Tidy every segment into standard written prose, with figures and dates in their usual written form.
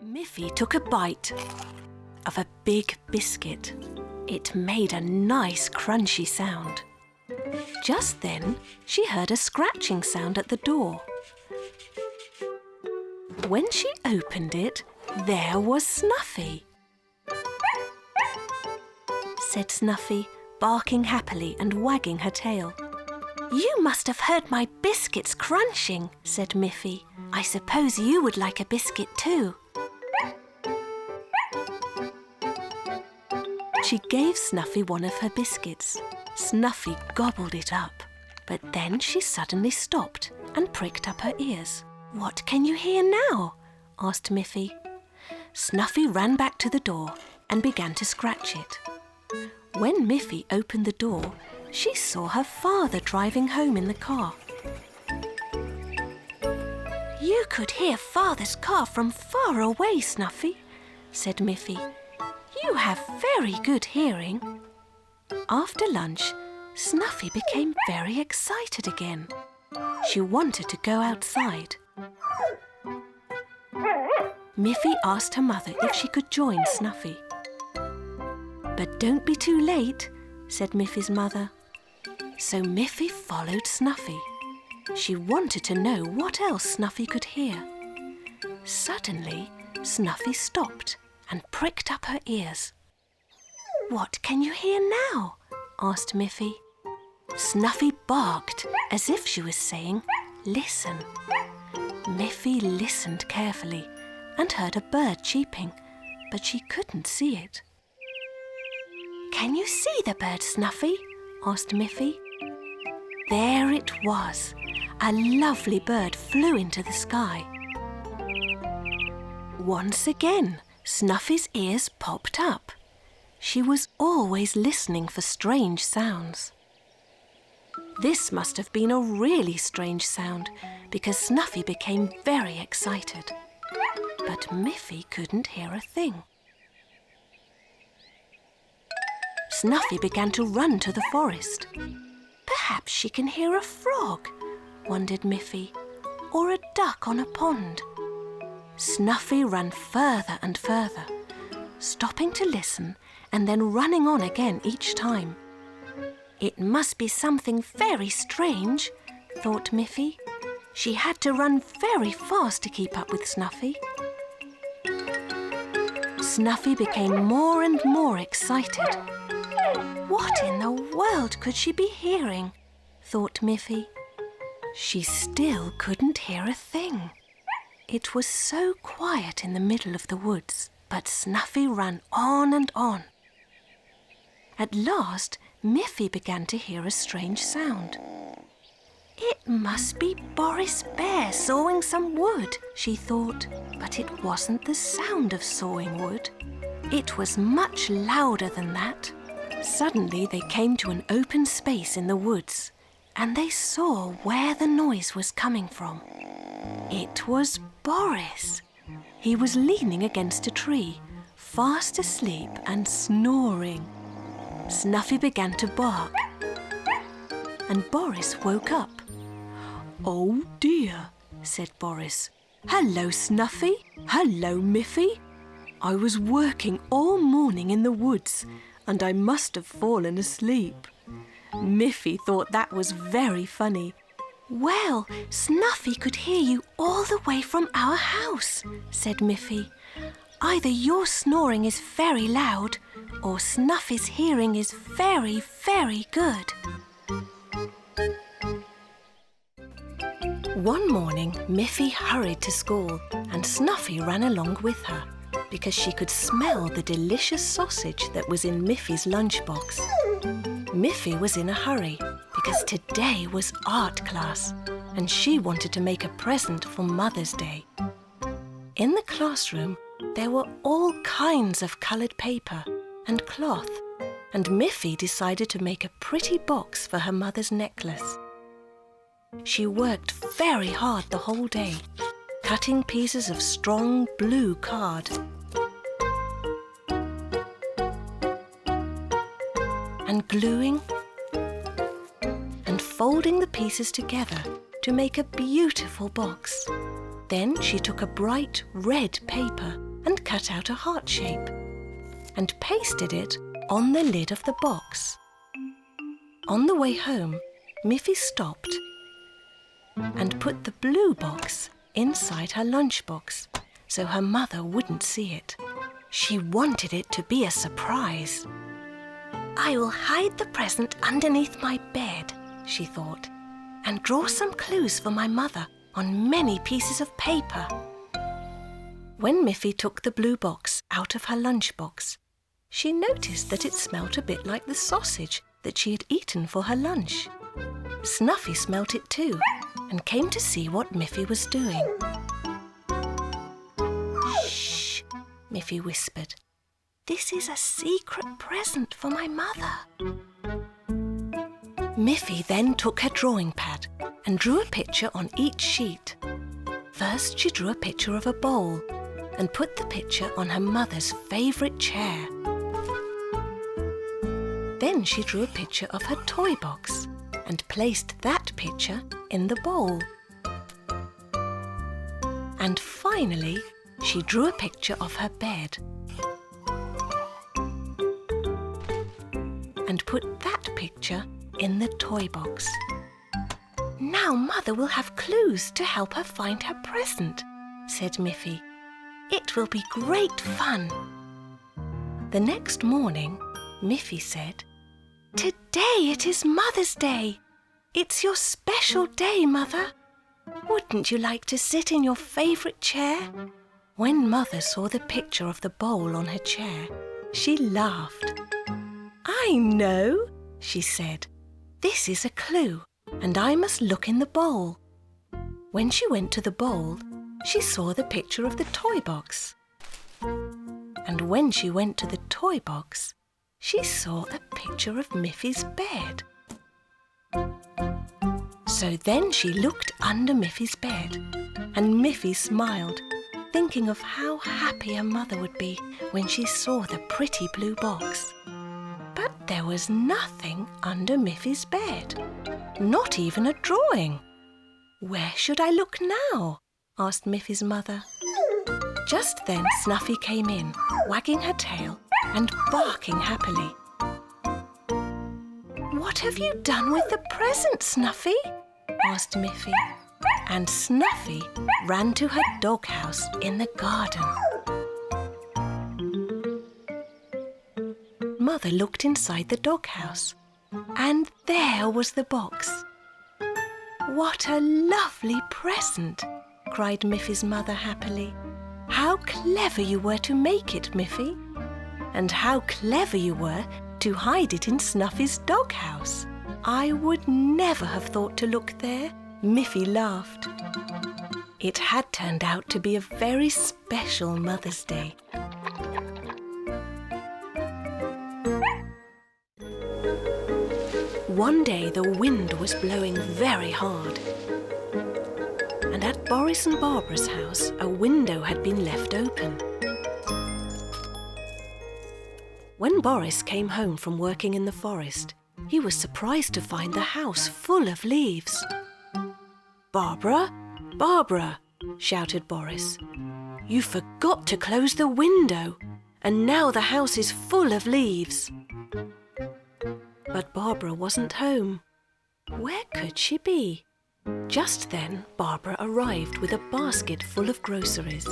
Miffy took a bite of a big biscuit. It made a nice crunchy sound. Just then, she heard a scratching sound at the door. When she opened it, there was Snuffy. Said Snuffy, barking happily and wagging her tail. "You must have heard my biscuits crunching," said Miffy. "I suppose you would like a biscuit too." She gave Snuffy one of her biscuits. Snuffy gobbled it up, but then she suddenly stopped and pricked up her ears. "What can you hear now?" asked Miffy. Snuffy ran back to the door and began to scratch it. When Miffy opened the door, she saw her father driving home in the car. "You could hear Father's car from far away, Snuffy," said Miffy. "You have very good hearing." After lunch, Snuffy became very excited again. She wanted to go outside. Miffy asked her mother if she could join Snuffy. "But don't be too late," said Miffy's mother. So Miffy followed Snuffy. She wanted to know what else Snuffy could hear. Suddenly, Snuffy stopped and pricked up her ears. "What can you hear now?" asked Miffy. Snuffy barked as if she was saying, "Listen." Miffy listened carefully and heard a bird cheeping, but she couldn't see it. "Can you see the bird, Snuffy?" asked Miffy. There it was. A lovely bird flew into the sky. Once again, Snuffy's ears popped up. She was always listening for strange sounds. This must have been a really strange sound because Snuffy became very excited. But Miffy couldn't hear a thing. Snuffy began to run to the forest. "Perhaps she can hear a frog," wondered Miffy, "or a duck on a pond." Snuffy ran further and further, stopping to listen and then running on again each time. "It must be something very strange," thought Miffy. She had to run very fast to keep up with Snuffy. Snuffy became more and more excited. What in the world could she be hearing? Thought Miffy. She still couldn't hear a thing. It was so quiet in the middle of the woods, but Snuffy ran on and on. At last, Miffy began to hear a strange sound. "It must be Boris Bear sawing some wood," she thought, but it wasn't the sound of sawing wood. It was much louder than that. Suddenly they came to an open space in the woods, and they saw where the noise was coming from. It was Boris. He was leaning against a tree, fast asleep and snoring. Snuffy began to bark, and Boris woke up. "Oh dear," said Boris. "Hello, Snuffy. Hello, Miffy. I was working all morning in the woods, and I must have fallen asleep." Miffy thought that was very funny. "Well, Snuffy could hear you all the way from our house," said Miffy. "Either your snoring is very loud, or Snuffy's hearing is very, very good." One morning, Miffy hurried to school, and Snuffy ran along with her, because she could smell the delicious sausage that was in Miffy's lunchbox. Miffy was in a hurry, because today was art class, and she wanted to make a present for Mother's Day. In the classroom, there were all kinds of coloured paper and cloth, and Miffy decided to make a pretty box for her mother's necklace. She worked very hard the whole day, cutting pieces of strong blue card and gluing and folding the pieces together to make a beautiful box. Then she took a bright red paper and cut out a heart shape and pasted it on the lid of the box. On the way home, Miffy stopped and put the blue box inside her lunchbox so her mother wouldn't see it. She wanted it to be a surprise. I will hide the present underneath my bed, she thought, and draw some clues for my mother on many pieces of paper. When Miffy took the blue box out of her lunchbox, she noticed that it smelt a bit like the sausage that she had eaten for her lunch. Snuffy smelt it too and came to see what Miffy was doing. Shh, Miffy whispered. This is a secret present for my mother. Miffy then took her drawing pad and drew a picture on each sheet. First, she drew a picture of a bowl and put the picture on her mother's favourite chair. Then she drew a picture of her toy box and placed that picture in the bowl. And finally, she drew a picture of her bed and put that picture in the toy box. Now Mother will have clues to help her find her present, said Miffy. It will be great fun. The next morning, Miffy said, Today it is Mother's Day. It's your special day, Mother. Wouldn't you like to sit in your favourite chair? When Mother saw the picture of the bowl on her chair, she laughed. I know, she said. This is a clue, and I must look in the bowl. When she went to the bowl, she saw the picture of the toy box. And when she went to the toy box, she saw a picture of Miffy's bed. So then she looked under Miffy's bed, and Miffy smiled, thinking of how happy her mother would be when she saw the pretty blue box. But there was nothing under Miffy's bed, not even a drawing. Where should I look now? Asked Miffy's mother. Just then Snuffy came in, wagging her tail and barking happily. What have you done with the present, Snuffy? Asked Miffy. And Snuffy ran to her doghouse in the garden. Mother looked inside the doghouse, and there was the box. What a lovely present, cried Miffy's mother happily. How clever you were to make it, Miffy. And how clever you were to hide it in Snuffy's doghouse. I would never have thought to look there. Miffy laughed. It had turned out to be a very special Mother's Day. One day the wind was blowing very hard, and at Boris and Barbara's house a window had been left open. When Boris came home from working in the forest, he was surprised to find the house full of leaves. "Barbara, Barbara," shouted Boris, "you forgot to close the window, and now the house is full of leaves." But Barbara wasn't home. Where could she be? Just then, Barbara arrived with a basket full of groceries.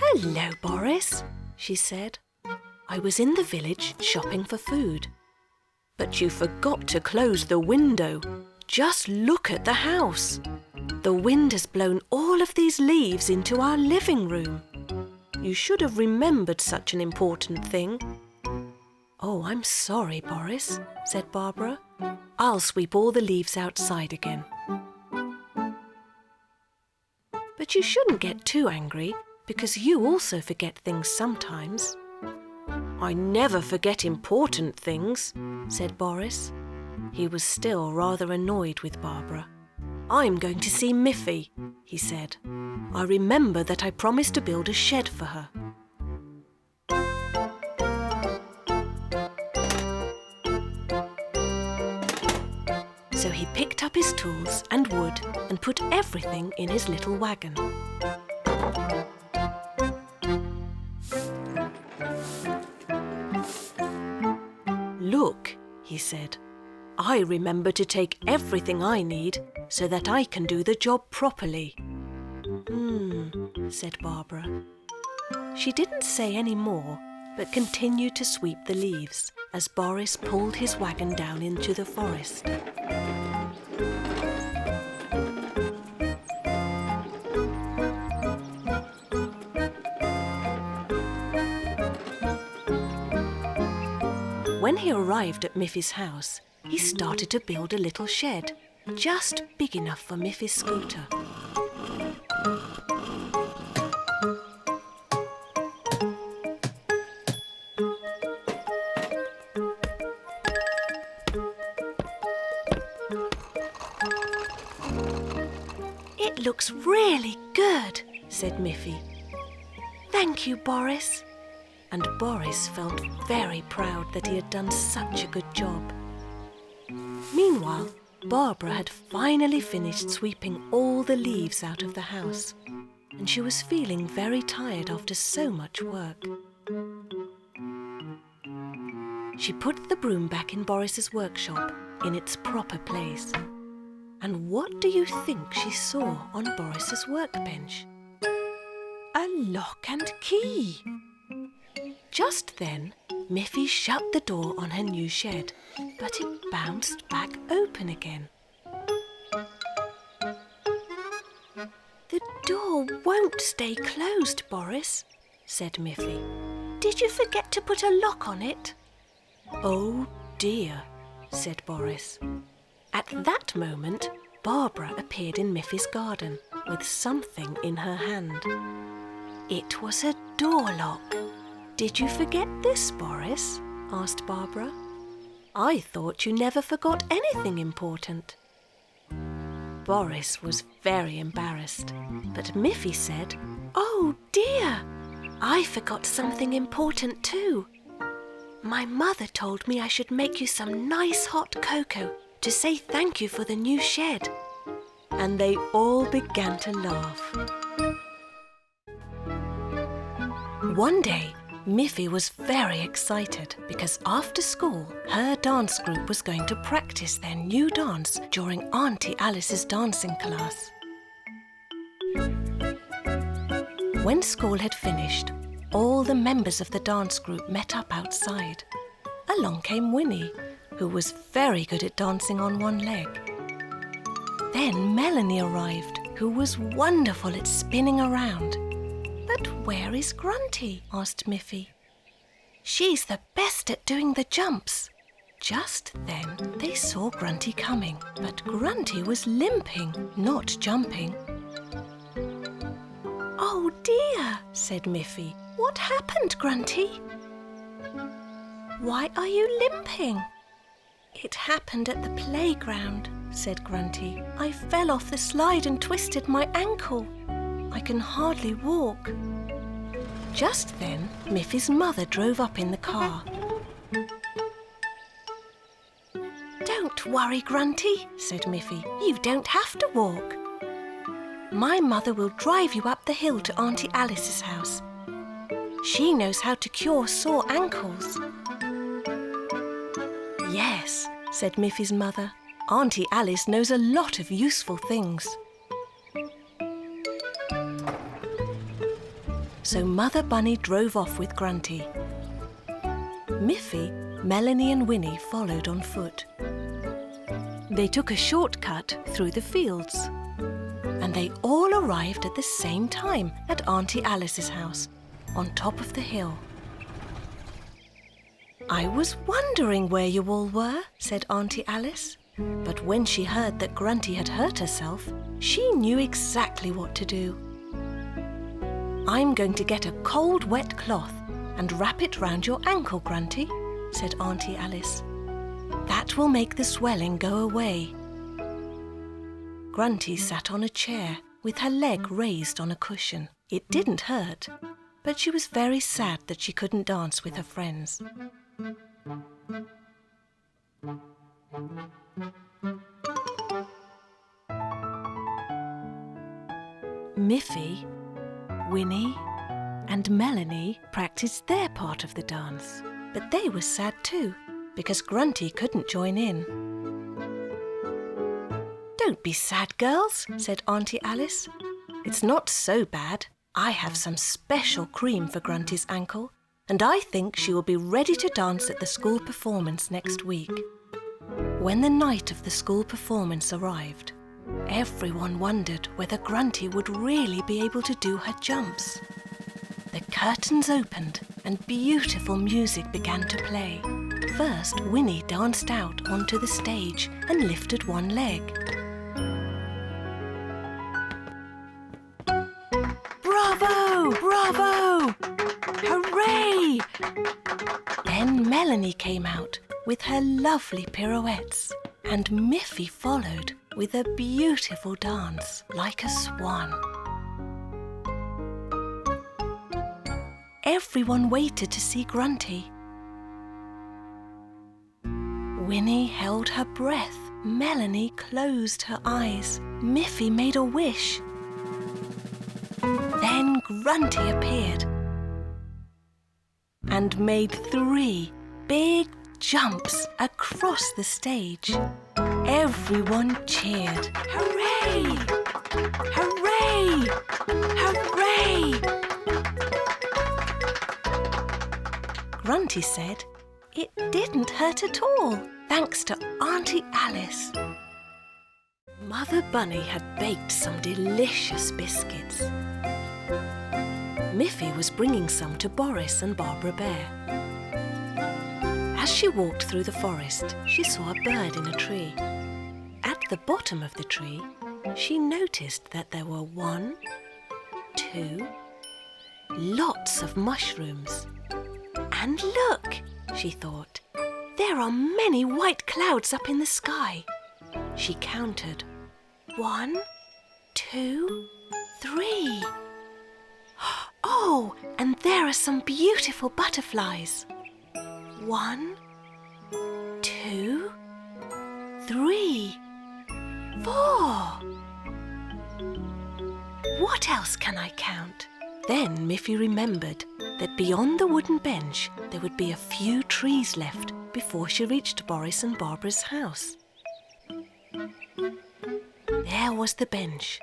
"Hello, Boris," she said. "I was in the village shopping for food. But you forgot to close the window. Just look at the house. The wind has blown all of these leaves into our living room. You should have remembered such an important thing." "Oh, I'm sorry, Boris," said Barbara. "I'll sweep all the leaves outside again." "But you shouldn't get too angry, because you also forget things sometimes." "I never forget important things," said Boris. He was still rather annoyed with Barbara. "I'm going to see Miffy," he said. "I remember that I promised to build a shed for her." So he picked up his tools and wood and put everything in his little wagon. he said. "I remember to take everything I need so that I can do the job properly." Said Barbara. She didn't say any more, but continued to sweep the leaves as Boris pulled his wagon down into the forest. When he arrived at Miffy's house, he started to build a little shed, just big enough for Miffy's scooter. "It looks really good," said Miffy. "Thank you, Boris." And Boris felt very proud that he had done such a good job. Meanwhile, Barbara had finally finished sweeping all the leaves out of the house, and she was feeling very tired after so much work. She put the broom back in Boris's workshop in its proper place. And what do you think she saw on Boris's workbench? A lock and key! Just then, Miffy shut the door on her new shed, but it bounced back open again. "The door won't stay closed, Boris," said Miffy. "Did you forget to put a lock on it?" "Oh dear," said Boris. At that moment, Barbara appeared in Miffy's garden with something in her hand. It was a door lock. "Did you forget this, Boris?" asked Barbara. "I thought you never forgot anything important." Boris was very embarrassed, but Miffy said, "Oh dear, I forgot something important too. My mother told me I should make you some nice hot cocoa to say thank you for the new shed." And they all began to laugh. One day, Miffy was very excited because after school, her dance group was going to practice their new dance during Auntie Alice's dancing class. When school had finished, all the members of the dance group met up outside. Along came Winnie, who was very good at dancing on one leg. Then Melanie arrived, who was wonderful at spinning around. "But where is Grunty?" asked Miffy. "She's the best at doing the jumps." Just then they saw Grunty coming, but Grunty was limping, not jumping. "Oh dear," said Miffy. "What happened, Grunty?" "Why are you limping?" "It happened at the playground," said Grunty. "I fell off the slide and twisted my ankle. I can hardly walk." Just then, Miffy's mother drove up in the car. "Don't worry, Grunty," said Miffy. "You don't have to walk. My mother will drive you up the hill to Auntie Alice's house. She knows how to cure sore ankles." "Yes," said Miffy's mother. "Auntie Alice knows a lot of useful things." So Mother Bunny drove off with Grunty. Miffy, Melanie and Winnie followed on foot. They took a shortcut through the fields, and they all arrived at the same time at Auntie Alice's house, on top of the hill. "I was wondering where you all were," said Auntie Alice. But when she heard that Grunty had hurt herself, she knew exactly what to do. "I'm going to get a cold, wet cloth and wrap it round your ankle, Grunty," said Auntie Alice. "That will make the swelling go away." Grunty sat on a chair with her leg raised on a cushion. It didn't hurt, but she was very sad that she couldn't dance with her friends. Miffy, Winnie and Melanie practiced their part of the dance, but they were sad too because Grunty couldn't join in. "Don't be sad, girls," said Auntie Alice. "It's not so bad. I have some special cream for Grunty's ankle, and I think she will be ready to dance at the school performance next week." When the night of the school performance arrived, everyone wondered whether Grunty would really be able to do her jumps. The curtains opened and beautiful music began to play. First, Winnie danced out onto the stage and lifted one leg. "Bravo! Bravo! Hooray!" Then Melanie came out with her lovely pirouettes, and Miffy followed with a beautiful dance like a swan. Everyone waited to see Grunty. Winnie held her breath. Melanie closed her eyes. Miffy made a wish. Then Grunty appeared and made 3 big jumps across the stage. Everyone cheered. "Hooray! Hooray! Hooray!" Grunty said it didn't hurt at all, thanks to Auntie Alice. Mother Bunny had baked some delicious biscuits. Miffy was bringing some to Boris and Barbara Bear. As she walked through the forest, she saw a bird in a tree. At the bottom of the tree, she noticed that there were 1, 2, lots of mushrooms. And look, she thought, there are many white clouds up in the sky. She counted 1, 2, 3. Oh, and there are some beautiful butterflies. 1, 2, 3, 4. What else can I count? Then Miffy remembered that beyond the wooden bench there would be a few trees left before she reached Boris and Barbara's house. There was the bench.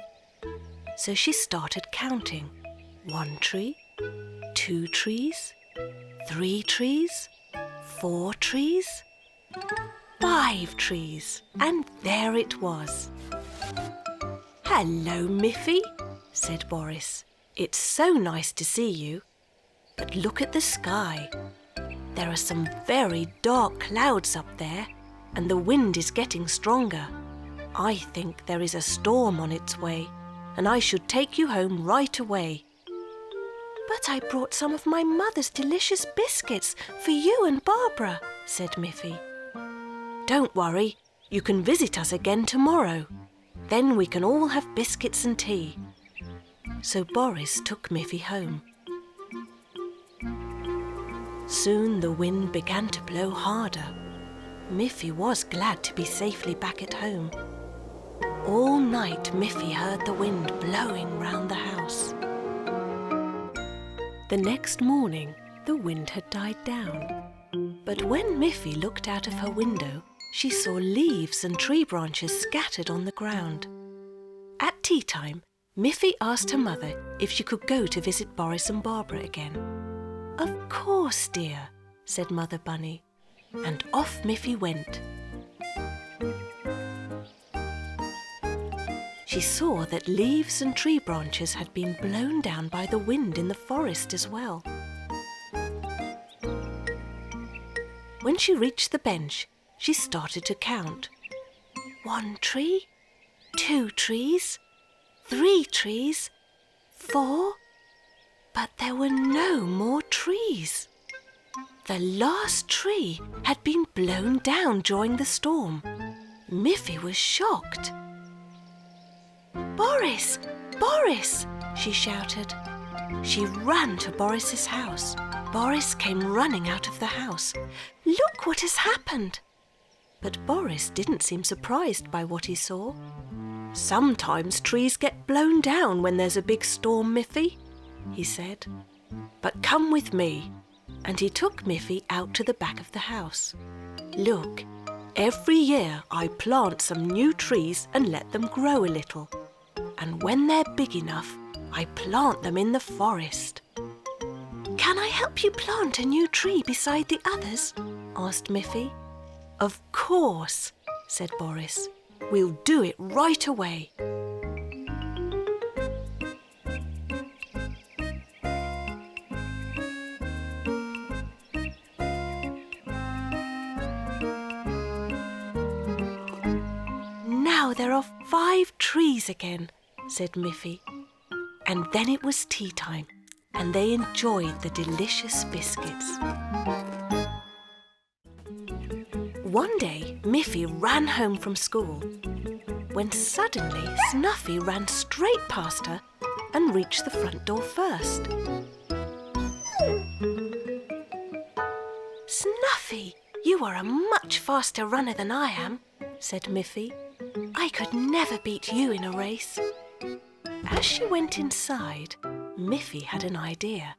So she started counting. 1 tree, 2 trees, 3 trees, 4 trees, 5 trees, and there it was. "Hello, Miffy," said Boris. "It's so nice to see you. But look at the sky. There are some very dark clouds up there, and the wind is getting stronger. I think there is a storm on its way, and I should take you home right away." "But I brought some of my mother's delicious biscuits for you and Barbara," said Miffy. "Don't worry, you can visit us again tomorrow. Then we can all have biscuits and tea." So Boris took Miffy home. Soon the wind began to blow harder. Miffy was glad to be safely back at home. All night Miffy heard the wind blowing round the house. The next morning, the wind had died down. But when Miffy looked out of her window, she saw leaves and tree branches scattered on the ground. At tea time, Miffy asked her mother if she could go to visit Boris and Barbara again. "Of course, dear," said Mother Bunny, and off Miffy went. She saw that leaves and tree branches had been blown down by the wind in the forest as well. When she reached the bench, she started to count. 1 tree, 2 trees, 3 trees, 4, but there were no more trees. The last tree had been blown down during the storm. Miffy was shocked. "Boris! Boris!" she shouted. She ran to Boris's house. Boris came running out of the house. "Look what has happened!" But Boris didn't seem surprised by what he saw. "Sometimes trees get blown down when there's a big storm, Miffy," he said. "But come with me." And he took Miffy out to the back of the house. Look, every year I plant some new trees and let them grow a little. And when they're big enough, I plant them in the forest. Can I help you plant a new tree beside the others? Asked Miffy. Of course, said Boris. We'll do it right away. Now there are 5 trees again, said Miffy. And then it was tea time, and they enjoyed the delicious biscuits. One day, Miffy ran home from school, when suddenly Snuffy ran straight past her and reached the front door first. Snuffy, you are a much faster runner than I am, said Miffy. I could never beat you in a race. As she went inside, Miffy had an idea.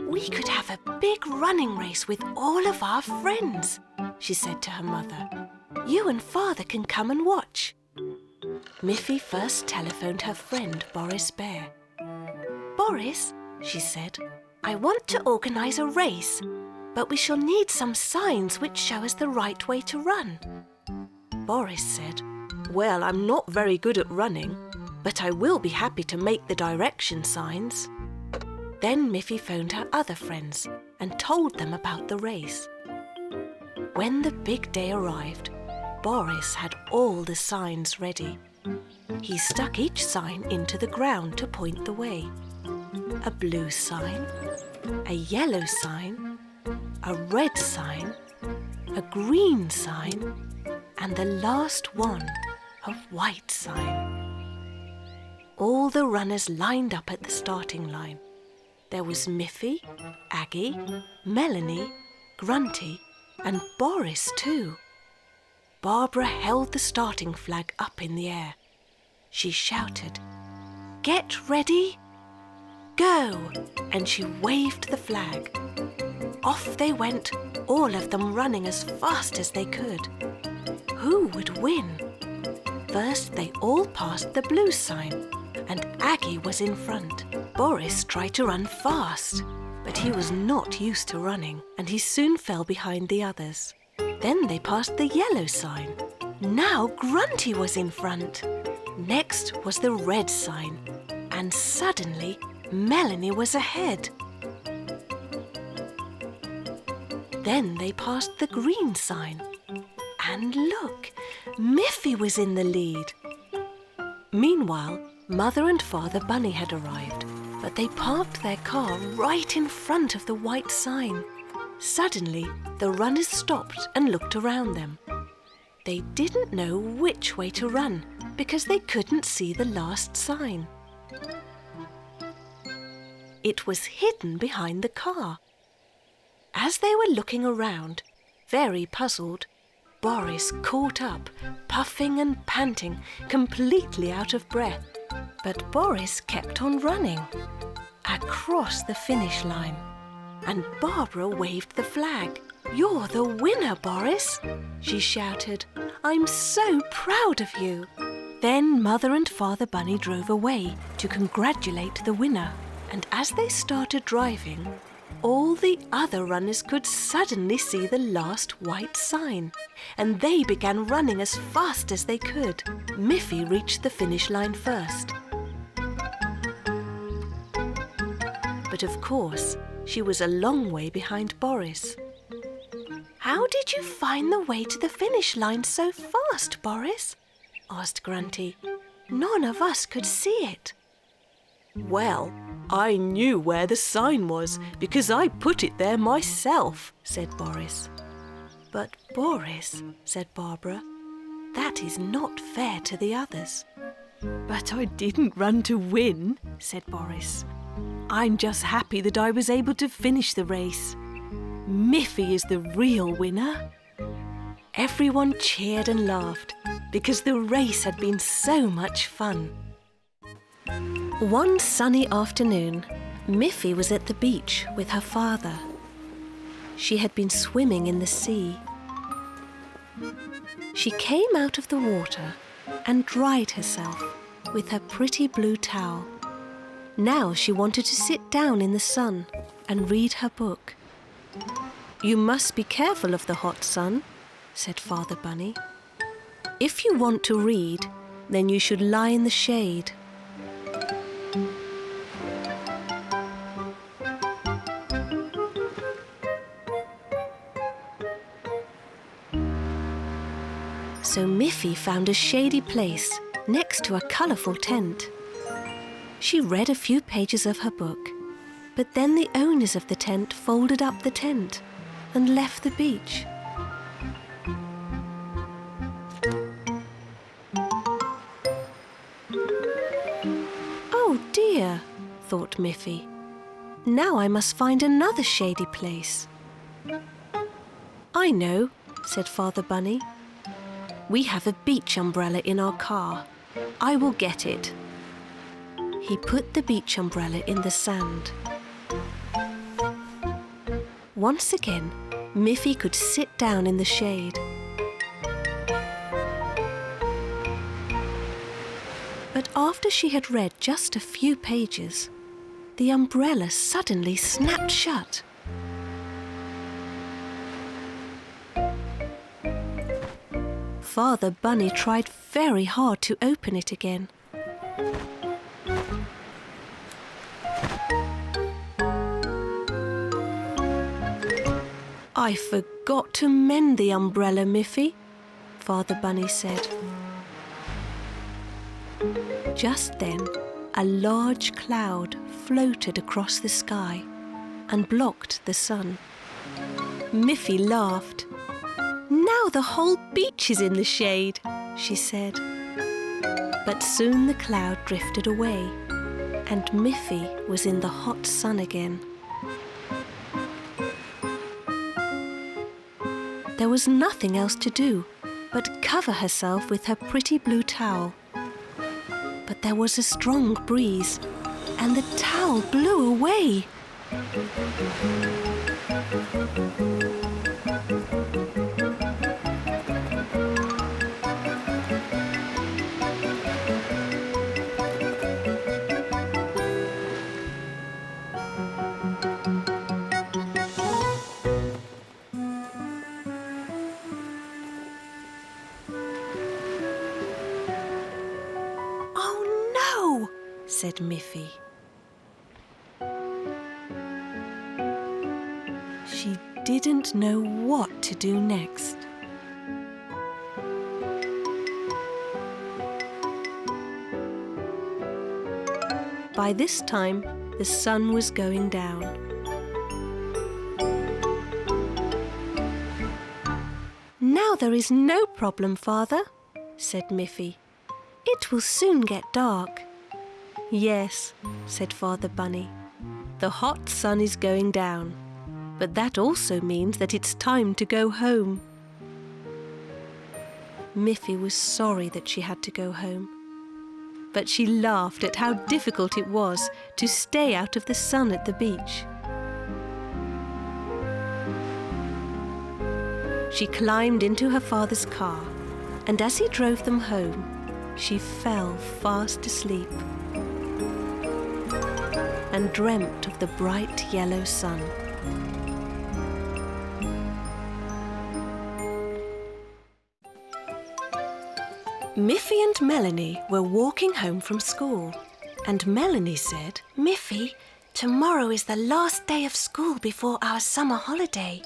We could have a big running race with all of our friends, she said to her mother. You and Father can come and watch. Miffy first telephoned her friend Boris Bear. Boris, she said, I want to organise a race, but we shall need some signs which show us the right way to run. Boris said, Well, I'm not very good at running, but I will be happy to make the direction signs. Then Miffy phoned her other friends and told them about the race. When the big day arrived, Boris had all the signs ready. He stuck each sign into the ground to point the way. A blue sign, a yellow sign, a red sign, a green sign, and the last one, a white sign. All the runners lined up at the starting line. There was Miffy, Aggie, Melanie, Grunty, and Boris too. Barbara held the starting flag up in the air. She shouted, Get ready, go! And she waved the flag. Off they went, all of them running as fast as they could. Who would win? First, they all passed the blue sign, and Aggie was in front. Boris tried to run fast, but he was not used to running, and he soon fell behind the others. Then they passed the yellow sign. Now Grunty was in front. Next was the red sign, and suddenly Melanie was ahead. Then they passed the green sign. And look, Miffy was in the lead. Meanwhile, Mother and Father Bunny had arrived, but they parked their car right in front of the white sign. Suddenly, the runners stopped and looked around them. They didn't know which way to run because they couldn't see the last sign. It was hidden behind the car. As they were looking around, very puzzled, Boris caught up, puffing and panting, completely out of breath. But Boris kept on running, across the finish line, and Barbara waved the flag. You're the winner, Boris, she shouted. I'm so proud of you. Then Mother and Father Bunny drove away to congratulate the winner. And as they started driving, all the other runners could suddenly see the last white sign, and they began running as fast as they could. Miffy reached the finish line first. But of course, she was a long way behind Boris. How did you find the way to the finish line so fast, Boris? Asked Grunty. None of us could see it. Well, I knew where the sign was because I put it there myself, said Boris. But Boris, said Barbara, that is not fair to the others. But I didn't run to win, said Boris. I'm just happy that I was able to finish the race. Miffy is the real winner. Everyone cheered and laughed because the race had been so much fun. One sunny afternoon, Miffy was at the beach with her father. She had been swimming in the sea. She came out of the water and dried herself with her pretty blue towel. Now she wanted to sit down in the sun and read her book. "You must be careful of the hot sun," said Father Bunny. "If you want to read, then you should lie in the shade." So Miffy found a shady place next to a colourful tent. She read a few pages of her book, but then the owners of the tent folded up the tent and left the beach. "Oh dear," thought Miffy. "Now I must find another shady place." "I know," said Father Bunny. "We have a beach umbrella in our car. I will get it." He put the beach umbrella in the sand. Once again, Miffy could sit down in the shade. But after she had read just a few pages, the umbrella suddenly snapped shut. Father Bunny tried very hard to open it again. "I forgot to mend the umbrella, Miffy," Father Bunny said. Just then, a large cloud floated across the sky and blocked the sun. Miffy laughed. "Now the whole beach is in the shade," she said. But soon the cloud drifted away, and Miffy was in the hot sun again. There was nothing else to do but cover herself with her pretty blue towel. But there was a strong breeze, and the towel blew away. Said Miffy. She didn't know what to do next. By this time, the sun was going down. "Now there is no problem, Father," said Miffy. "It will soon get dark." "Yes," said Father Bunny. "The hot sun is going down, but that also means that it's time to go home." Miffy was sorry that she had to go home, but she laughed at how difficult it was to stay out of the sun at the beach. She climbed into her father's car, and as he drove them home, she fell fast asleep and dreamt of the bright yellow sun. Miffy and Melanie were walking home from school, and Melanie said, "Miffy, tomorrow is the last day of school before our summer holiday.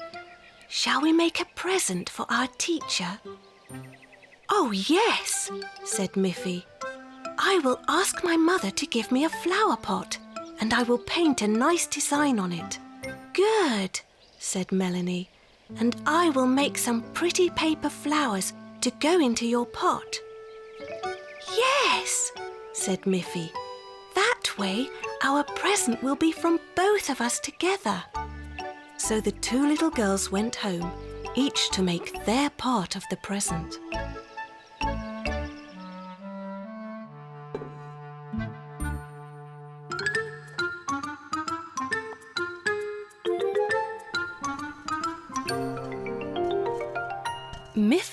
Shall we make a present for our teacher?" "Oh, yes," said Miffy. "I will ask my mother to give me a flower pot, and I will paint a nice design on it." "Good," said Melanie. "And I will make some pretty paper flowers to go into your pot." "Yes," said Miffy. "That way our present will be from both of us together." So the two little girls went home, each to make their part of the present.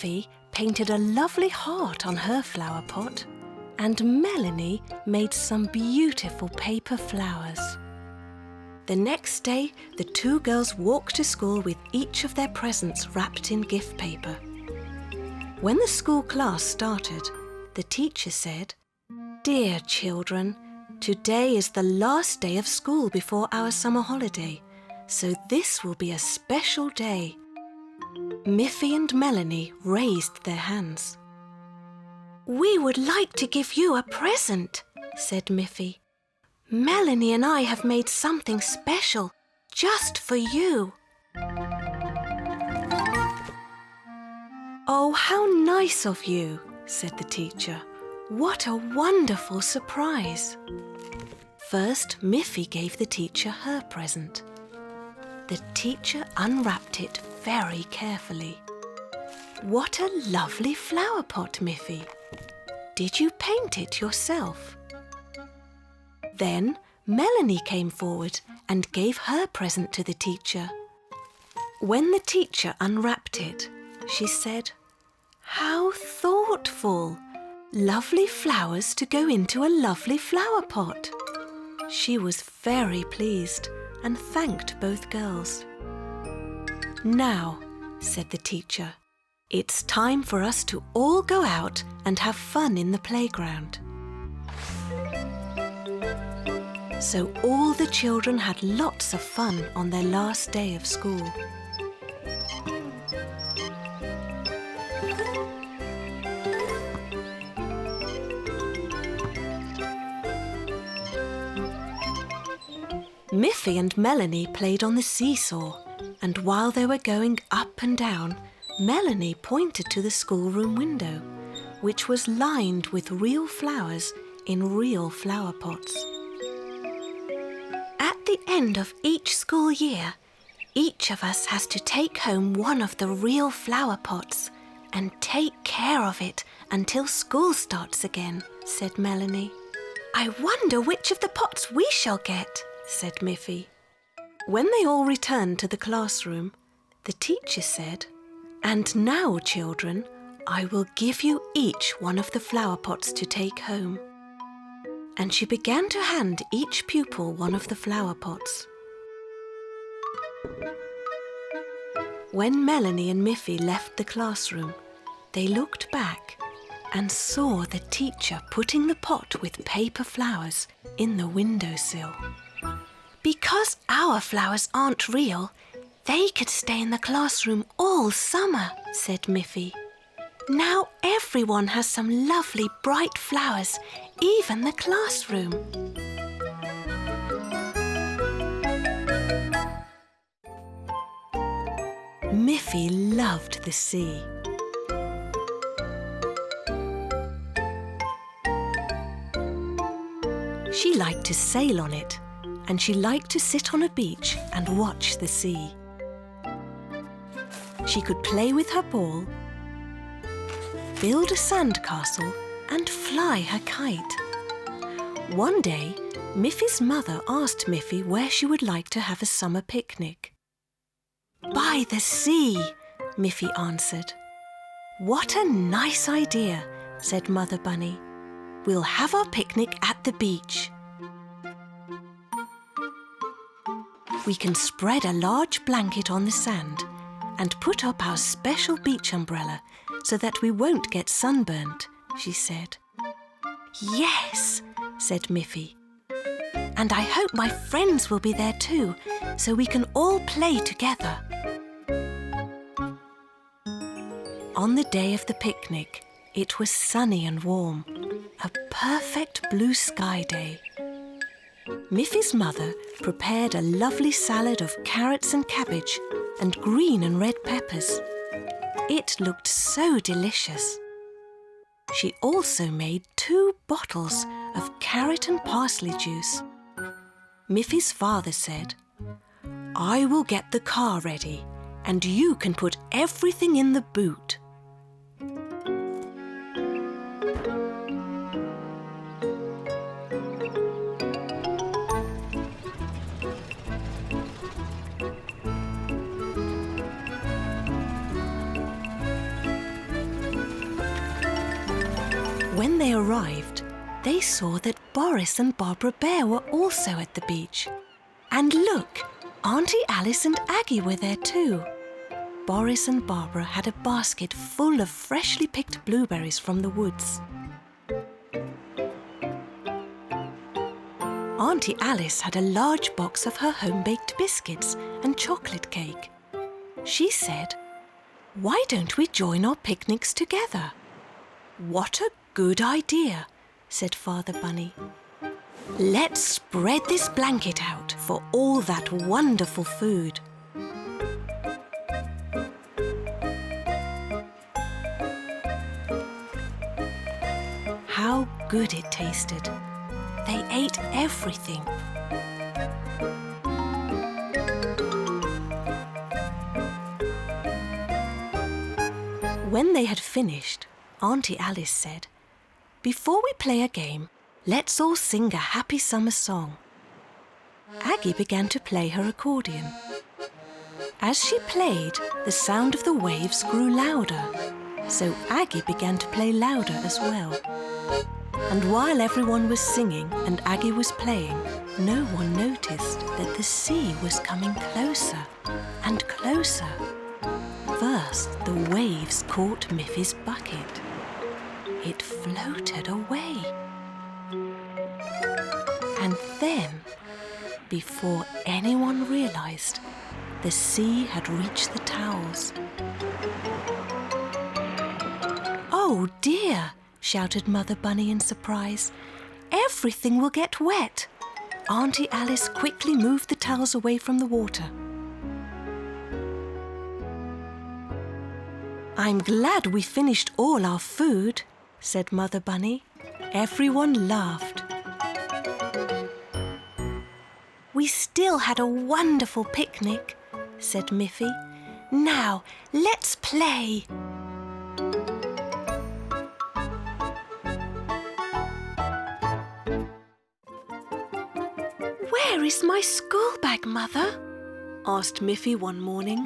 Snuffy painted a lovely heart on her flower pot, and Melanie made some beautiful paper flowers. The next day, the two girls walked to school with each of their presents wrapped in gift paper. When the school class started, the teacher said, "Dear children, today is the last day of school before our summer holiday, so this will be a special day." Miffy and Melanie raised their hands. "We would like to give you a present," said Miffy. "Melanie and I have made something special just for you." "Oh, how nice of you," said the teacher. "What a wonderful surprise." First, Miffy gave the teacher her present. The teacher unwrapped it very carefully. "What a lovely flower pot, Miffy. Did you paint it yourself?" Then Melanie came forward and gave her present to the teacher. When the teacher unwrapped it, she said, "How thoughtful! Lovely flowers to go into a lovely flower pot." She was very pleased and thanked both girls. "Now," said the teacher, "it's time for us to all go out and have fun in the playground." So all the children had lots of fun on their last day of school. Miffy and Melanie played on the seesaw, and while they were going up and down, Melanie pointed to the schoolroom window, which was lined with real flowers in real flower pots. "At the end of each school year, each of us has to take home one of the real flower pots and take care of it until school starts again," said Melanie. "I wonder which of the pots we shall get," said Miffy. When they all returned to the classroom, the teacher said, "And now, children, I will give you each one of the flower pots to take home." And she began to hand each pupil one of the flower pots. When Melanie and Miffy left the classroom, they looked back and saw the teacher putting the pot with paper flowers in the windowsill. "Because our flowers aren't real, they could stay in the classroom all summer," said Miffy. "Now everyone has some lovely bright flowers, even the classroom." Miffy loved the sea. She liked to sail on it, and she liked to sit on a beach and watch the sea. She could play with her ball, build a sandcastle, and fly her kite. One day, Miffy's mother asked Miffy where she would like to have a summer picnic. "By the sea," Miffy answered. "What a nice idea," said Mother Bunny. "We'll have our picnic at the beach. We can spread a large blanket on the sand and put up our special beach umbrella so that we won't get sunburnt," she said. "Yes," said Miffy. "And I hope my friends will be there too, so we can all play together." On the day of the picnic, it was sunny and warm, a perfect blue sky day. Miffy's mother prepared a lovely salad of carrots and cabbage and green and red peppers. It looked so delicious. She also made 2 bottles of carrot and parsley juice. Miffy's father said, "I will get the car ready, and you can put everything in the boot." they arrived, they saw that Boris and Barbara Bear were also at the beach. And look, Auntie Alice and Aggie were there too. Boris and Barbara had a basket full of freshly picked blueberries from the woods. Auntie Alice had a large box of her home-baked biscuits and chocolate cake. She said, "Why don't we join our picnics together?" "What a good idea," said Father Bunny. "Let's spread this blanket out for all that wonderful food." How good it tasted. They ate everything. When they had finished, Auntie Alice said, "Before we play a game, let's all sing a happy summer song." Aggie began to play her accordion. As she played, the sound of the waves grew louder, so Aggie began to play louder as well. And while everyone was singing and Aggie was playing, no one noticed that the sea was coming closer and closer. First, the waves caught Miffy's bucket. It floated away. And then, before anyone realized, the sea had reached the towels. "Oh dear!" shouted Mother Bunny in surprise. "Everything will get wet." Auntie Alice quickly moved the towels away from the water. "I'm glad we finished all our food," said Mother Bunny. Everyone laughed. "We still had a wonderful picnic," said Miffy. "Now, let's play." "Where is my school bag, Mother?" asked Miffy one morning.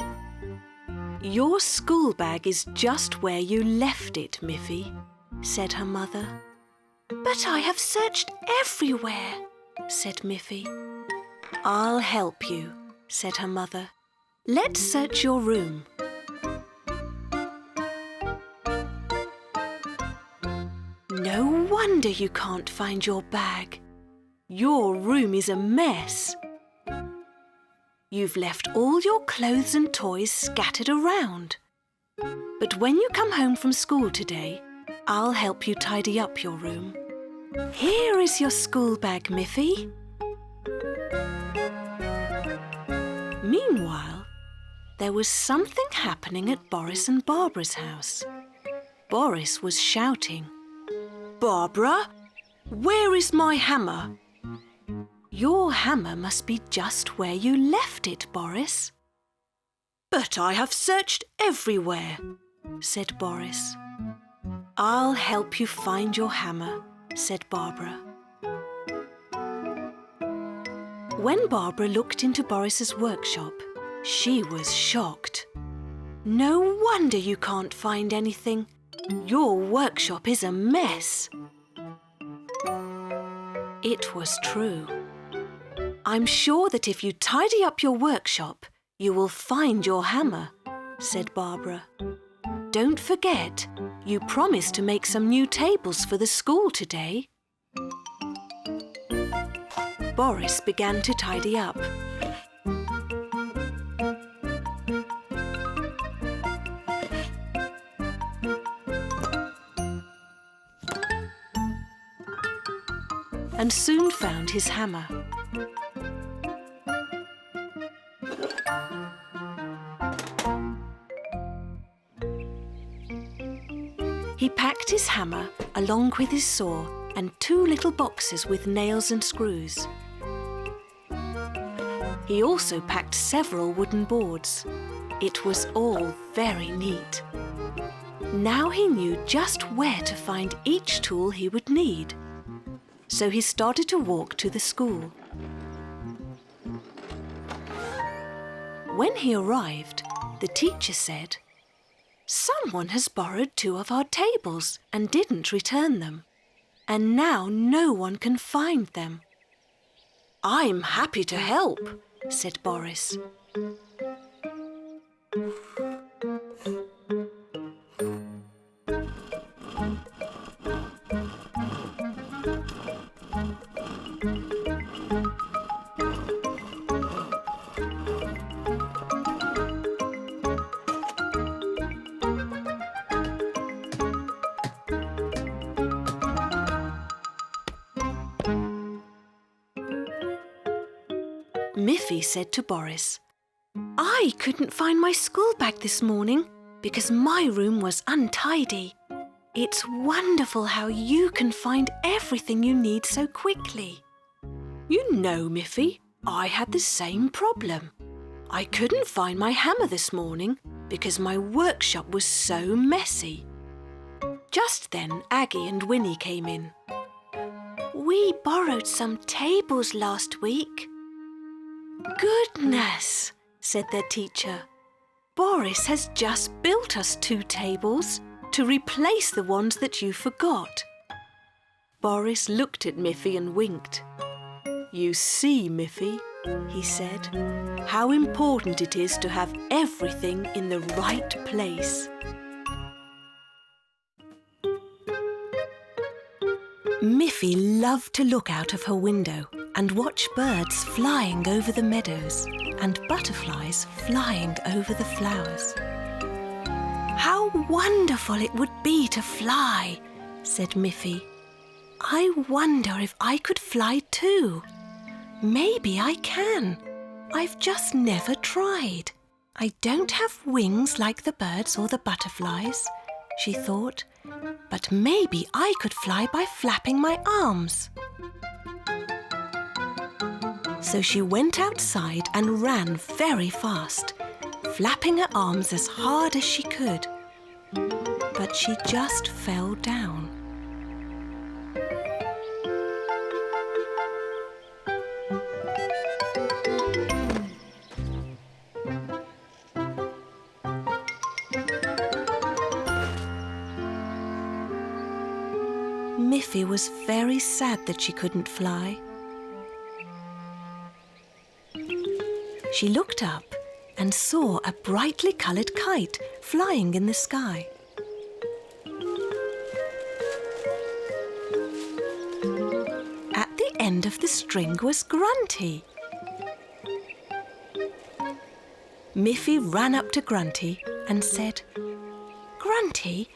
"Your school bag is just where you left it, Miffy," said her mother. "But I have searched everywhere," said Miffy. "I'll help you," said her mother. "Let's search your room." No wonder you can't find your bag. Your room is a mess. You've left all your clothes and toys scattered around. But when you come home from school today, I'll help you tidy up your room. Here is your school bag, Miffy. Meanwhile, there was something happening at Boris and Barbara's house. Boris was shouting, "Barbara, where is my hammer?" "Your hammer must be just where you left it, Boris." "But I have searched everywhere," said Boris. "I'll help you find your hammer," said Barbara. When Barbara looked into Boris's workshop, she was shocked. "No wonder you can't find anything. Your workshop is a mess." It was true. "I'm sure that if you tidy up your workshop, you will find your hammer," said Barbara. "Don't forget, you promised to make some new tables for the school today." Boris began to tidy up. And soon found his hammer. He packed his hammer along with his saw and 2 little boxes with nails and screws. He also packed several wooden boards. It was all very neat. Now he knew just where to find each tool he would need. So he started to walk to the school. When he arrived, the teacher said, "Someone has borrowed 2 of our tables and didn't return them." and now no one can find them. "I'm happy to help," said Boris. Miffy said to Boris, "I couldn't find my school bag this morning because my room was untidy. It's wonderful how you can find everything you need so quickly." "You know, Miffy, I had the same problem. I couldn't find my hammer this morning because my workshop was so messy." Just then, Aggie and Winnie came in. "We borrowed some tables last week." "Goodness," said their teacher. "Boris has just built us 2 tables to replace the ones that you forgot." Boris looked at Miffy and winked. "You see, Miffy," he said, "how important it is to have everything in the right place." Miffy loved to look out of her window and watch birds flying over the meadows and butterflies flying over the flowers. "How wonderful it would be to fly," said Miffy. "I wonder if I could fly too. Maybe I can. I've just never tried. I don't have wings like the birds or the butterflies," she thought, "but maybe I could fly by flapping my arms." So she went outside and ran very fast, flapping her arms as hard as she could. But she just fell down. Miffy was very sad that she couldn't fly. She looked up and saw a brightly coloured kite flying in the sky. At the end of the string was Grunty. Miffy ran up to Grunty and said, "Grunty,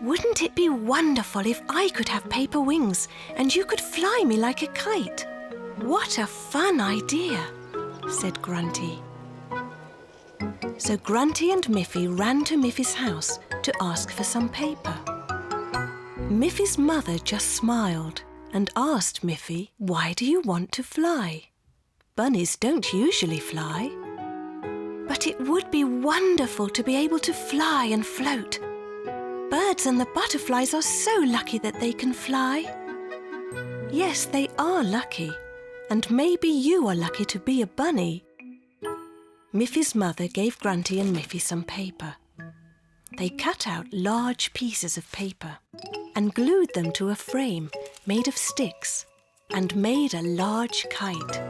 wouldn't it be wonderful if I could have paper wings and you could fly me like a kite?" "What a fun idea," said Grunty. So Grunty and Miffy ran to Miffy's house to ask for some paper. Miffy's mother just smiled and asked Miffy, "Why do you want to fly? Bunnies don't usually fly." "But it would be wonderful to be able to fly and float. Birds and the butterflies are so lucky that they can fly." "Yes, they are lucky. And maybe you are lucky to be a bunny." Miffy's mother gave Grunty and Miffy some paper. They cut out large pieces of paper and glued them to a frame made of sticks and made a large kite.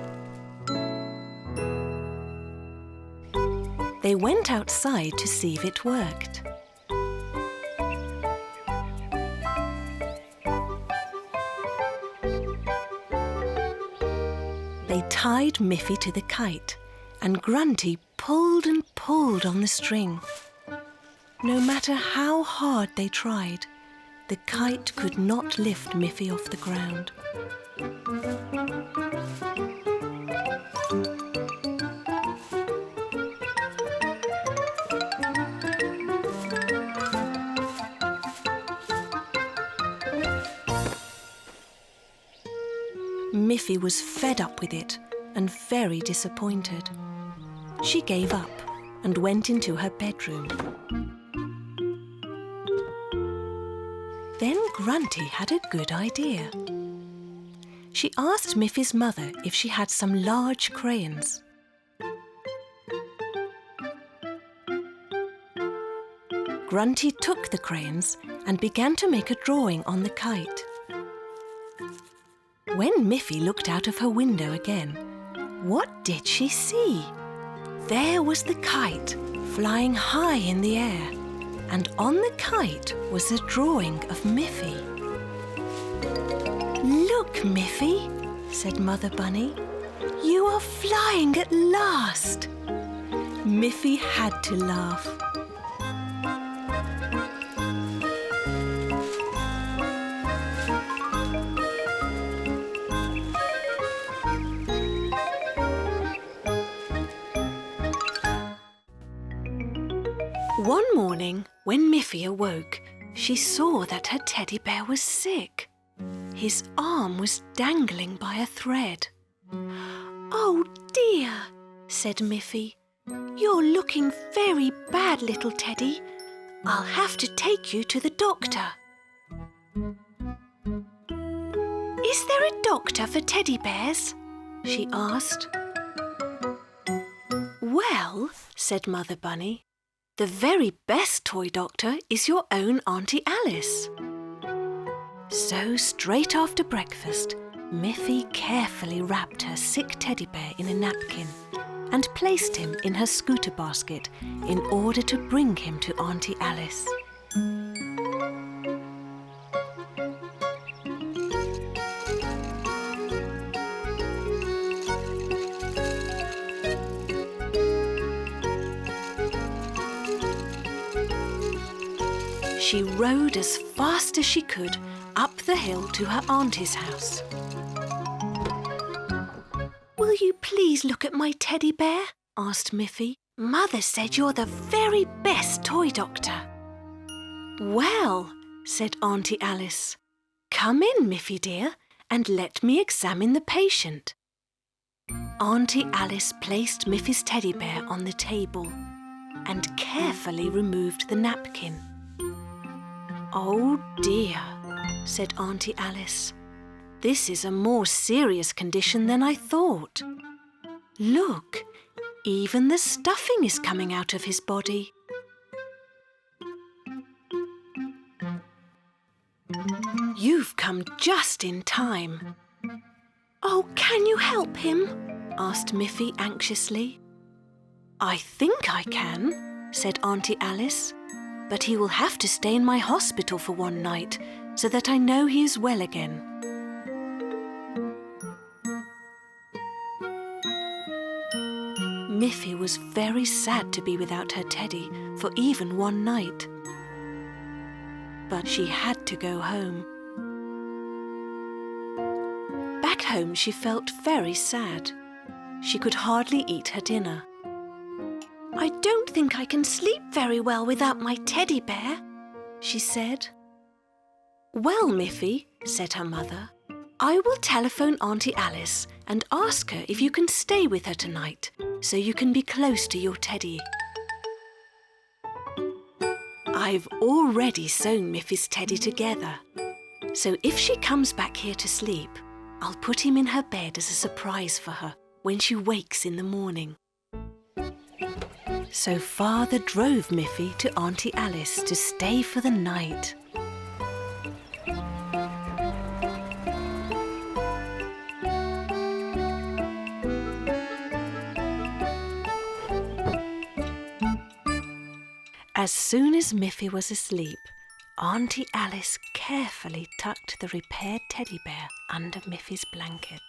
They went outside to see if it worked. They tied Miffy to the kite, and Grunty pulled and pulled on the string. No matter how hard they tried, the kite could not lift Miffy off the ground. Miffy was fed up with it and very disappointed. She gave up and went into her bedroom. Then Grunty had a good idea. She asked Miffy's mother if she had some large crayons. Grunty took the crayons and began to make a drawing on the kite. When Miffy looked out of her window again, what did she see? There was the kite flying high in the air, and on the kite was a drawing of Miffy. "Look, Miffy," said Mother Bunny. "You are flying at last." Miffy had to laugh. One morning, when Miffy awoke, she saw that her teddy bear was sick. His arm was dangling by a thread. "Oh dear," said Miffy. "You're looking very bad, little teddy. I'll have to take you to the doctor." "Is there a doctor for teddy bears?" she asked. "Well," said Mother Bunny, "the very best toy doctor is your own Auntie Alice." So straight after breakfast, Miffy carefully wrapped her sick teddy bear in a napkin and placed him in her scooter basket in order to bring him to Auntie Alice. She rode as fast as she could up the hill to her auntie's house. "Will you please look at my teddy bear?" asked Miffy. "Mother said you're the very best toy doctor." "Well," said Auntie Alice, "come in, Miffy dear, and let me examine the patient." Auntie Alice placed Miffy's teddy bear on the table and carefully removed the napkin. "Oh dear," said Auntie Alice. "This is a more serious condition than I thought. Look, even the stuffing is coming out of his body." "You've come just in time." "Oh, can you help him?" asked Miffy anxiously. "I think I can," said Auntie Alice. "But he will have to stay in my hospital for one night so that I know he is well again." Miffy was very sad to be without her teddy for even one night. But she had to go home. Back home she felt very sad. She could hardly eat her dinner. "I don't think I can sleep very well without my teddy bear," she said. "Well, Miffy," said her mother, "I will telephone Auntie Alice and ask her if you can stay with her tonight so you can be close to your teddy." "I've already sewn Miffy's teddy together, so if she comes back here to sleep, I'll put him in her bed as a surprise for her when she wakes in the morning." So Father drove Miffy to Auntie Alice to stay for the night. As soon as Miffy was asleep, Auntie Alice carefully tucked the repaired teddy bear under Miffy's blanket.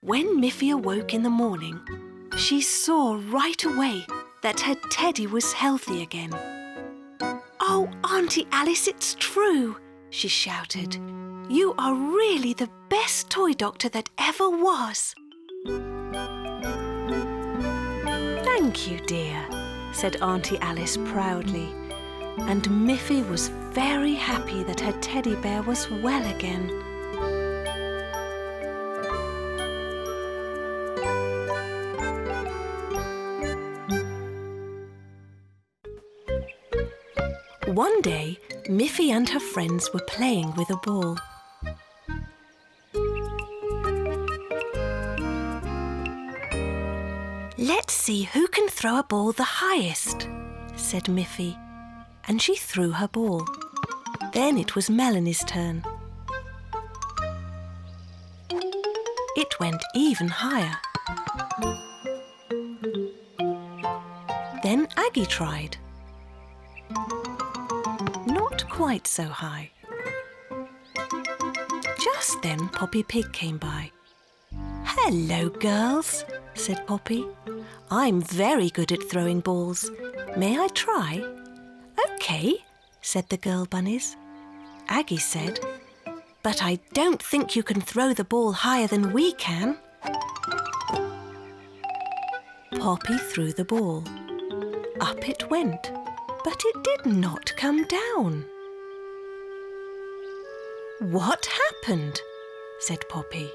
When Miffy awoke in the morning, she saw right away that her teddy was healthy again. "Oh, Auntie Alice, it's true," she shouted. "You are really the best toy doctor that ever was." "Thank you, dear," said Auntie Alice proudly, and Miffy was very happy that her teddy bear was well again. One day, Miffy and her friends were playing with a ball. "Let's see who can throw a ball the highest," said Miffy, and she threw her ball. Then it was Melanie's turn. It went even higher. Then Aggie tried. Not quite so high. Just then Poppy Pig came by. "Hello, girls," said Poppy. "I'm very good at throwing balls. May I try?" "OK," said the girl bunnies. Aggie said, "But I don't think you can throw the ball higher than we can." Poppy threw the ball. Up it went, but it did not come down. "What happened?" said Poppy.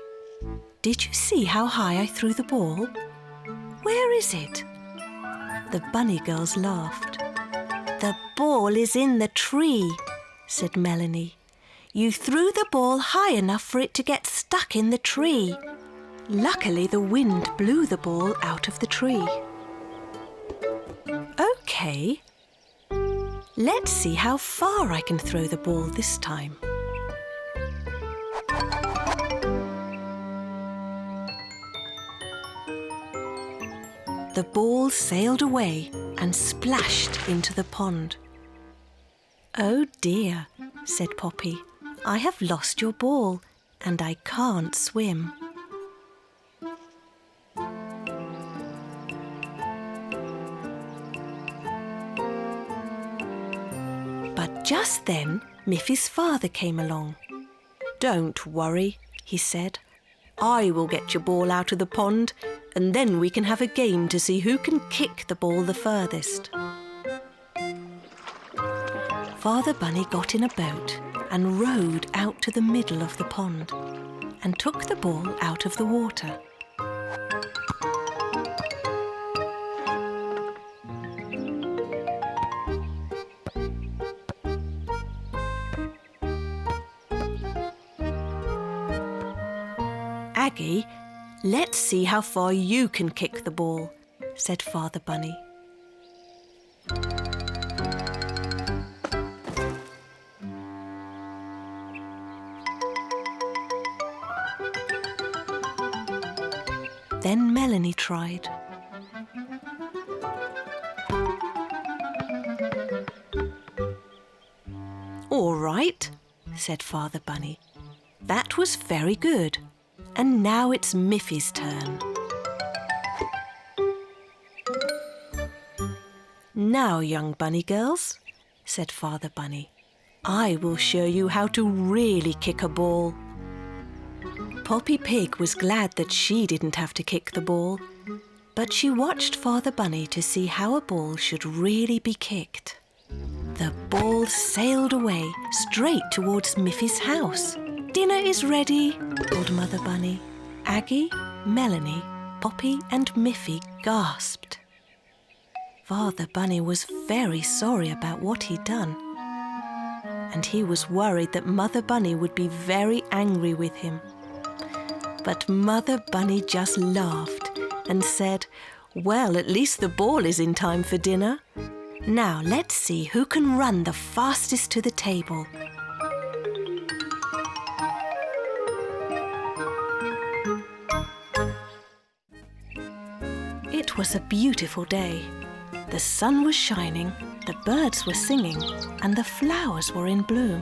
"Did you see how high I threw the ball? Where is it?" The bunny girls laughed. "The ball is in the tree," said Melanie. "You threw the ball high enough for it to get stuck in the tree. Luckily, the wind blew the ball out of the tree." "OK. Let's see how far I can throw the ball this time." The ball sailed away and splashed into the pond. "Oh dear," said Poppy. "I have lost your ball and I can't swim." But just then Miffy's father came along. "Don't worry," he said. "I will get your ball out of the pond and then we can have a game to see who can kick the ball the furthest." Father Bunny got in a boat and rowed out to the middle of the pond and took the ball out of the water. "Aggie, let's see how far you can kick the ball," said Father Bunny. Then Melanie tried. "All right," said Father Bunny. "That was very good. And now it's Miffy's turn." "Now, young bunny girls," said Father Bunny, "I will show you how to really kick a ball." Poppy Pig was glad that she didn't have to kick the ball, but she watched Father Bunny to see how a ball should really be kicked. The ball sailed away straight towards Miffy's house. "Dinner is ready," called Mother Bunny. Aggie, Melanie, Poppy and Miffy gasped. Father Bunny was very sorry about what he'd done, and he was worried that Mother Bunny would be very angry with him. But Mother Bunny just laughed and said, "Well, at least the ball is in time for dinner. Now let's see who can run the fastest to the table." It was a beautiful day. The sun was shining, the birds were singing, and the flowers were in bloom.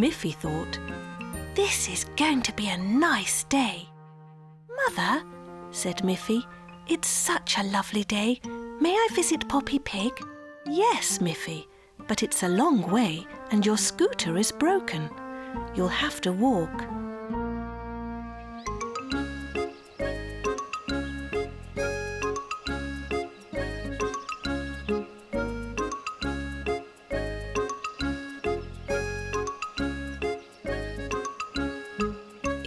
Miffy thought, "This is going to be a nice day." "Mother," said Miffy, "it's such a lovely day. May I visit Poppy Pig?" "Yes, Miffy, but it's a long way and your scooter is broken. You'll have to walk."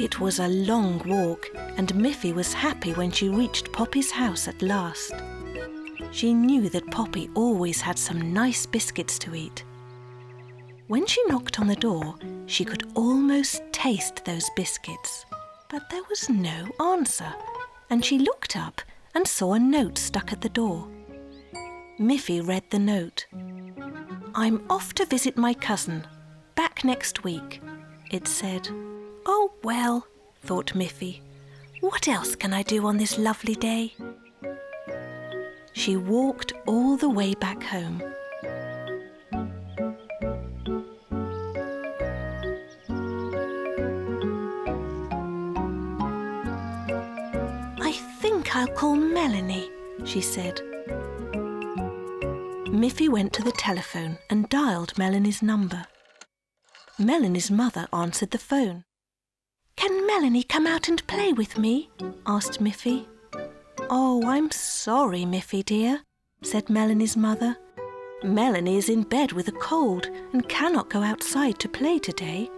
It was a long walk, and Miffy was happy when she reached Poppy's house at last. She knew that Poppy always had some nice biscuits to eat. When she knocked on the door, she could almost taste those biscuits, but there was no answer, and she looked up and saw a note stuck at the door. Miffy read the note. "I'm off to visit my cousin. Back next week," it said. "Oh, well," thought Miffy. "What else can I do on this lovely day?" She walked all the way back home. "I think I'll call Melanie," she said. Miffy went to the telephone and dialed Melanie's number. Melanie's mother answered the phone. "Can Melanie come out and play with me?" asked Miffy. "Oh, I'm sorry, Miffy dear," said Melanie's mother. "Melanie is in bed with a cold and cannot go outside to play today."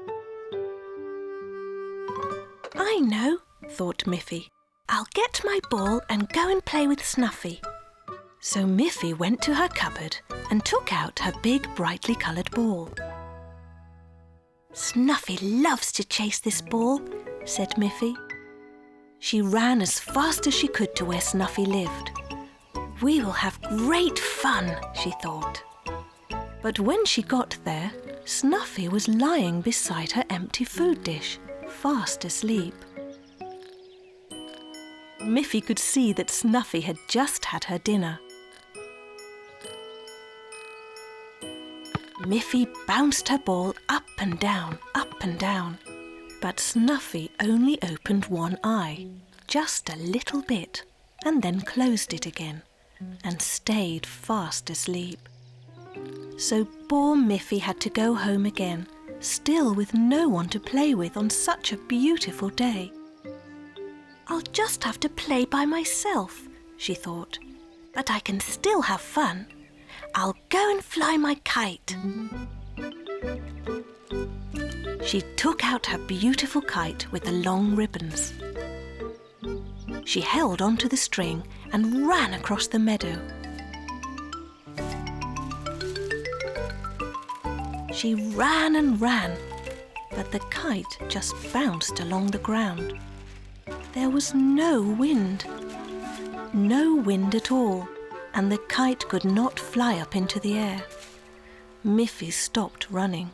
"I know," thought Miffy. "I'll get my ball and go and play with Snuffy." So Miffy went to her cupboard and took out her big, brightly coloured ball. "Snuffy loves to chase this ball," said Miffy. She ran as fast as she could to where Snuffy lived. "We will have great fun," she thought. But when she got there, Snuffy was lying beside her empty food dish, fast asleep. Miffy could see that Snuffy had just had her dinner. Miffy bounced her ball up and down, but Snuffy only opened one eye, just a little bit, and then closed it again, and stayed fast asleep. So poor Miffy had to go home again, still with no one to play with on such a beautiful day. "I'll just have to play by myself," she thought, "but I can still have fun. I'll go and fly my kite." She took out her beautiful kite with the long ribbons. She held onto the string and ran across the meadow. She ran and ran, but the kite just bounced along the ground. There was no wind at all, and the kite could not fly up into the air. Miffy stopped running.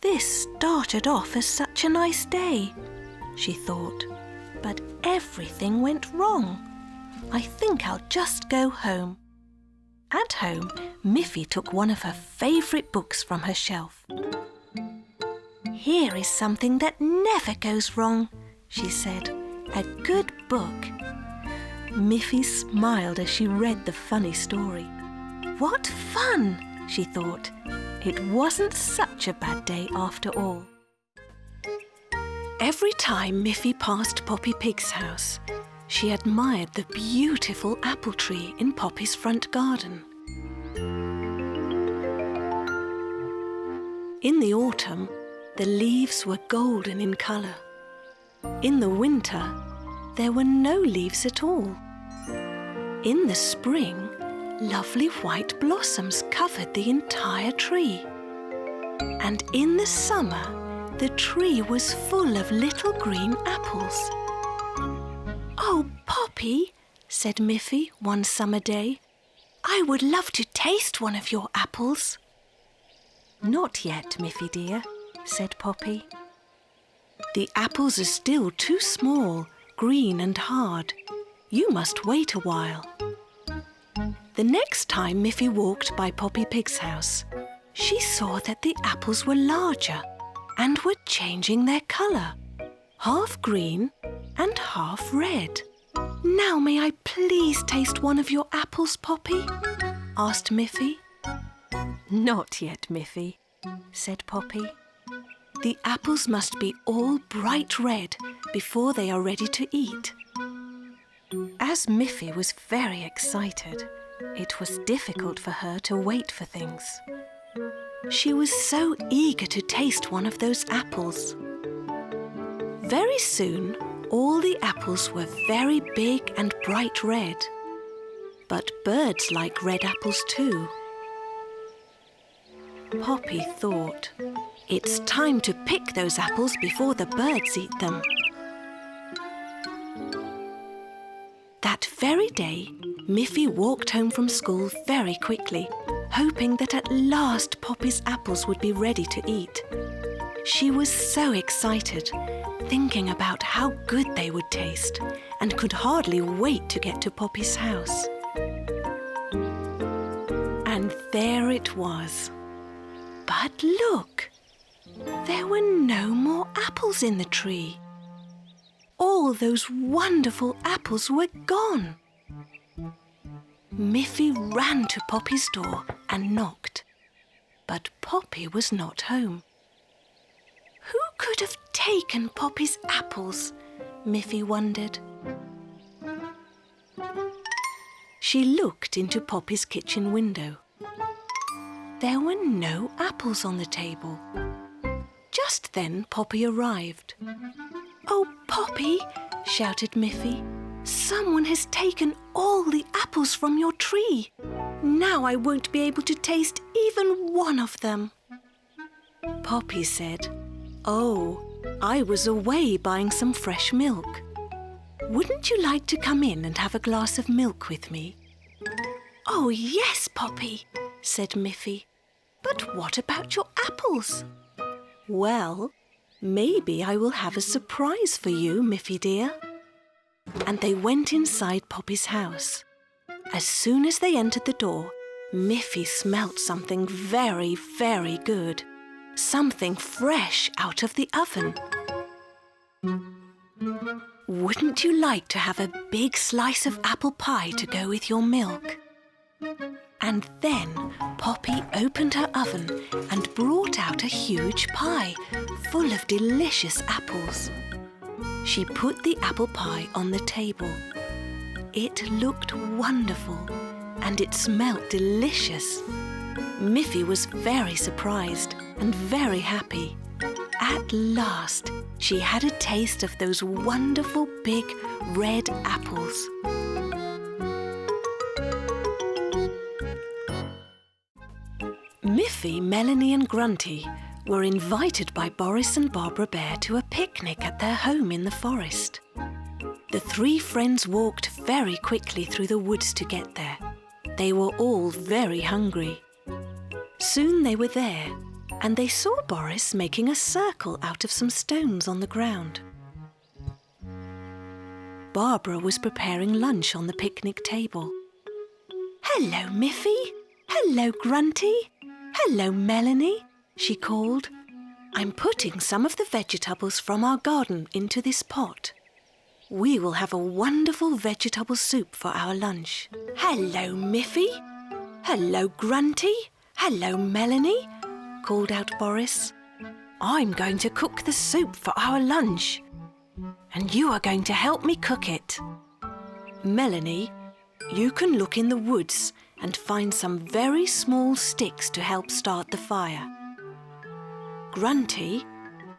"This started off as such a nice day," she thought, "but everything went wrong. I think I'll just go home." At home, Miffy took one of her favourite books from her shelf. "Here is something that never goes wrong," she said. "A good book." Miffy smiled as she read the funny story. "What fun!" she thought. It wasn't such a bad day after all. Every time Miffy passed Poppy Pig's house, she admired the beautiful apple tree in Poppy's front garden. In the autumn, the leaves were golden in colour. In the winter, there were no leaves at all. In the spring, lovely white blossoms covered the entire tree. And in the summer, the tree was full of little green apples. "Oh, Poppy," said Miffy one summer day, "I would love to taste one of your apples." "Not yet, Miffy dear," said Poppy. "The apples are still too small, green and hard. You must wait a while." The next time Miffy walked by Poppy Pig's house, she saw that the apples were larger and were changing their colour, half green and half red. "Now may I please taste one of your apples, Poppy?" asked Miffy. "Not yet, Miffy," said Poppy. "The apples must be all bright red before they are ready to eat." As Miffy was very excited, it was difficult for her to wait for things. She was so eager to taste one of those apples. Very soon, all the apples were very big and bright red. But birds like red apples too. Poppy thought, "It's time to pick those apples before the birds eat them." That very day, Miffy walked home from school very quickly, hoping that at last Poppy's apples would be ready to eat. She was so excited, thinking about how good they would taste, and could hardly wait to get to Poppy's house. And there it was. But look! There were no more apples in the tree. All those wonderful apples were gone. Miffy ran to Poppy's door and knocked. But Poppy was not home. Who could have taken Poppy's apples? Miffy wondered. She looked into Poppy's kitchen window. There were no apples on the table. Just then Poppy arrived. "Oh, Poppy," shouted Miffy, "someone has taken all the apples from your tree. Now I won't be able to taste even one of them." Poppy said, "Oh, I was away buying some fresh milk. Wouldn't you like to come in and have a glass of milk with me?" "Oh, yes, Poppy," said Miffy. "But what about your apples?" "Well, maybe I will have a surprise for you, Miffy dear." And they went inside Poppy's house. As soon as they entered the door, Miffy smelt something very, very good. Something fresh out of the oven. "Wouldn't you like to have a big slice of apple pie to go with your milk?" And then Poppy opened her oven and brought out a huge pie full of delicious apples. She put the apple pie on the table. It looked wonderful and it smelt delicious. Miffy was very surprised and very happy. At last, she had a taste of those wonderful big red apples. Miffy, Melanie and Grunty were invited by Boris and Barbara Bear to a picnic at their home in the forest. The three friends walked very quickly through the woods to get there. They were all very hungry. Soon they were there, and they saw Boris making a circle out of some stones on the ground. Barbara was preparing lunch on the picnic table. "Hello, Miffy. Hello, Grunty. Hello, Melanie," she called. "I'm putting some of the vegetables from our garden into this pot. We will have a wonderful vegetable soup for our lunch." "Hello, Miffy. Hello, Grunty. Hello, Melanie," called out Boris. "I'm going to cook the soup for our lunch, and you are going to help me cook it. Melanie, you can look in the woods and find some very small sticks to help start the fire. Grunty,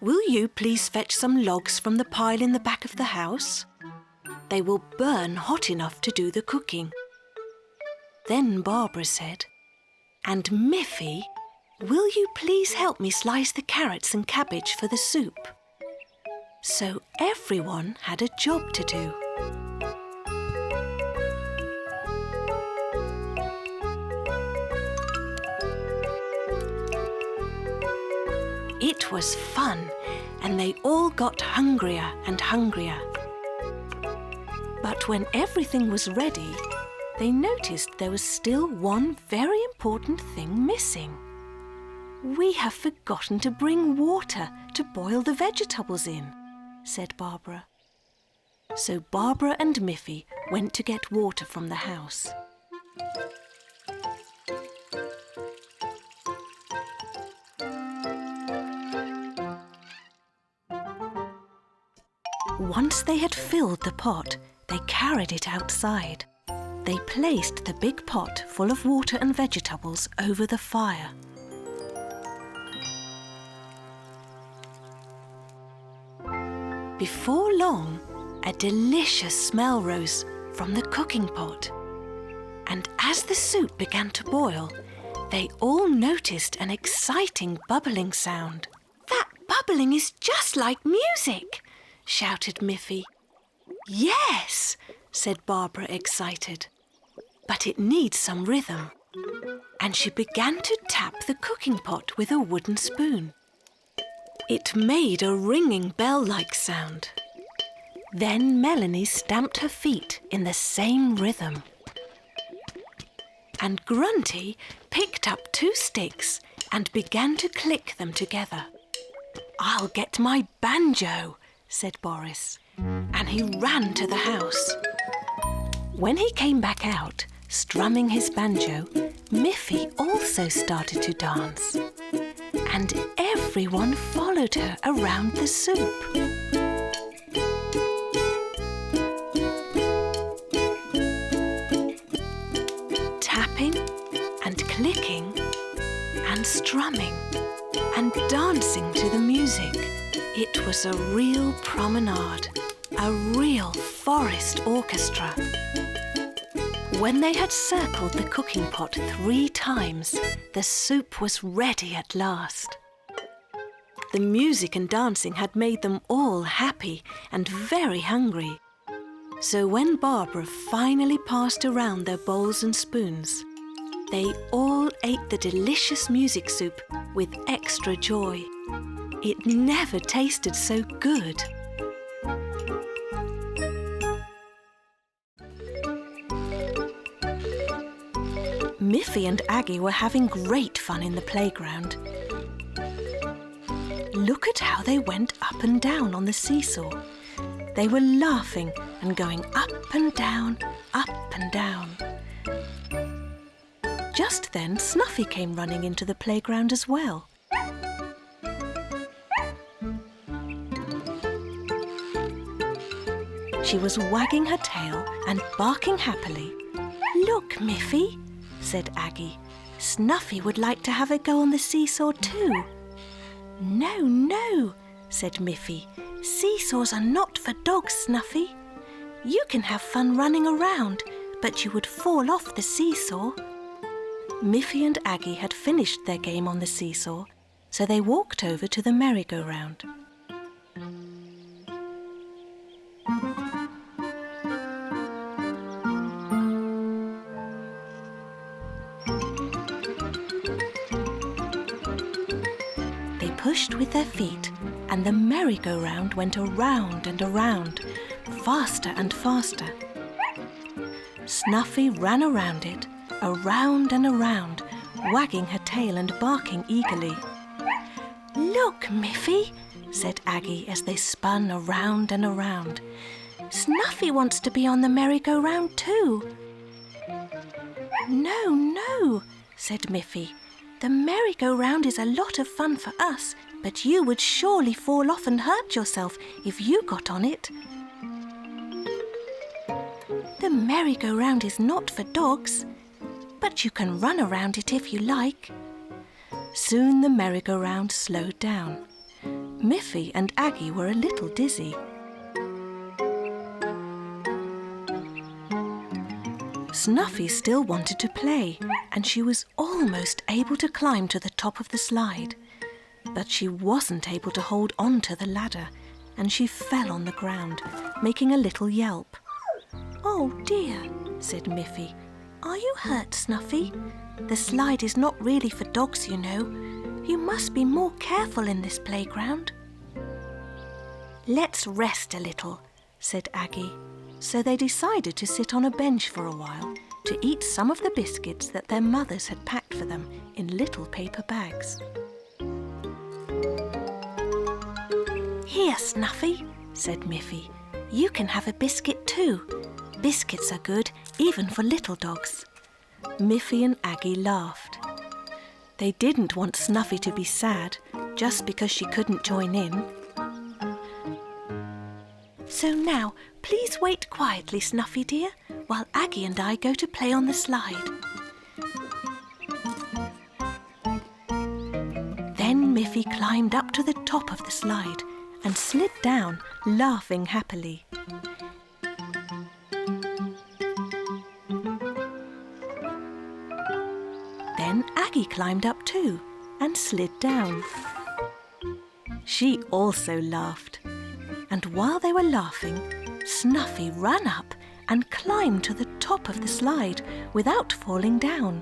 will you please fetch some logs from the pile in the back of the house? They will burn hot enough to do the cooking." Then Barbara said, "And Miffy, will you please help me slice the carrots and cabbage for the soup?" So everyone had a job to do. It was fun, and they all got hungrier and hungrier. But when everything was ready, they noticed there was still one very important thing missing. "We have forgotten to bring water to boil the vegetables in," said Barbara. So Barbara and Miffy went to get water from the house. Once they had filled the pot, they carried it outside. They placed the big pot full of water and vegetables over the fire. Before long, a delicious smell rose from the cooking pot. And as the soup began to boil, they all noticed an exciting bubbling sound. "That bubbling is just like music!" shouted Miffy. "Yes," said Barbara, excited. "But it needs some rhythm." And she began to tap the cooking pot with a wooden spoon. It made a ringing bell-like sound. Then Melanie stamped her feet in the same rhythm. And Grunty picked up 2 sticks and began to click them together. "I'll get my banjo," said Boris, and he ran to the house. When he came back out, strumming his banjo, Miffy also started to dance. And everyone followed her around the soup. Tapping and clicking and strumming and dancing to the music. It was a real promenade, a real forest orchestra. When they had circled the cooking pot 3 times, the soup was ready at last. The music and dancing had made them all happy and very hungry. So when Barbara finally passed around their bowls and spoons, they all ate the delicious music soup with extra joy. It never tasted so good. Miffy and Aggie were having great fun in the playground. Look at how they went up and down on the seesaw. They were laughing and going up and down, up and down. Just then, Snuffy came running into the playground as well. She was wagging her tail and barking happily. "Look, Miffy," said Aggie. "Snuffy would like to have a go on the seesaw too." "No, no," said Miffy. "Seesaws are not for dogs, Snuffy. You can have fun running around, but you would fall off the seesaw." Miffy and Aggie had finished their game on the seesaw, so they walked over to the merry-go-round. They pushed with their feet, and the merry-go-round went around and around, faster and faster. Snuffy ran around it, around and around, wagging her tail and barking eagerly. "Look, Miffy," said Aggie as they spun around and around. "Snuffy wants to be on the merry-go-round too." "No, no," said Miffy. "The merry-go-round is a lot of fun for us, but you would surely fall off and hurt yourself if you got on it." "The merry-go-round is not for dogs, but you can run around it if you like." Soon the merry-go-round slowed down. Miffy and Aggie were a little dizzy. Snuffy still wanted to play, and she was almost able to climb to the top of the slide. But she wasn't able to hold on to the ladder, and she fell on the ground, making a little yelp. "Oh dear," said Miffy. "Are you hurt, Snuffy? The slide is not really for dogs, you know. You must be more careful in this playground." "Let's rest a little," said Aggie. So they decided to sit on a bench for a while to eat some of the biscuits that their mothers had packed for them in little paper bags. "Here, Snuffy," said Miffy. "You can have a biscuit too. Biscuits are good, even for little dogs." Miffy and Aggie laughed. They didn't want Snuffy to be sad just because she couldn't join in. "So now, please wait quietly, Snuffy dear, while Aggie and I go to play on the slide." Then Miffy climbed up to the top of the slide and slid down, laughing happily. Then Aggie climbed up too and slid down. She also laughed. And while they were laughing, Snuffy ran up and climbed to the top of the slide without falling down.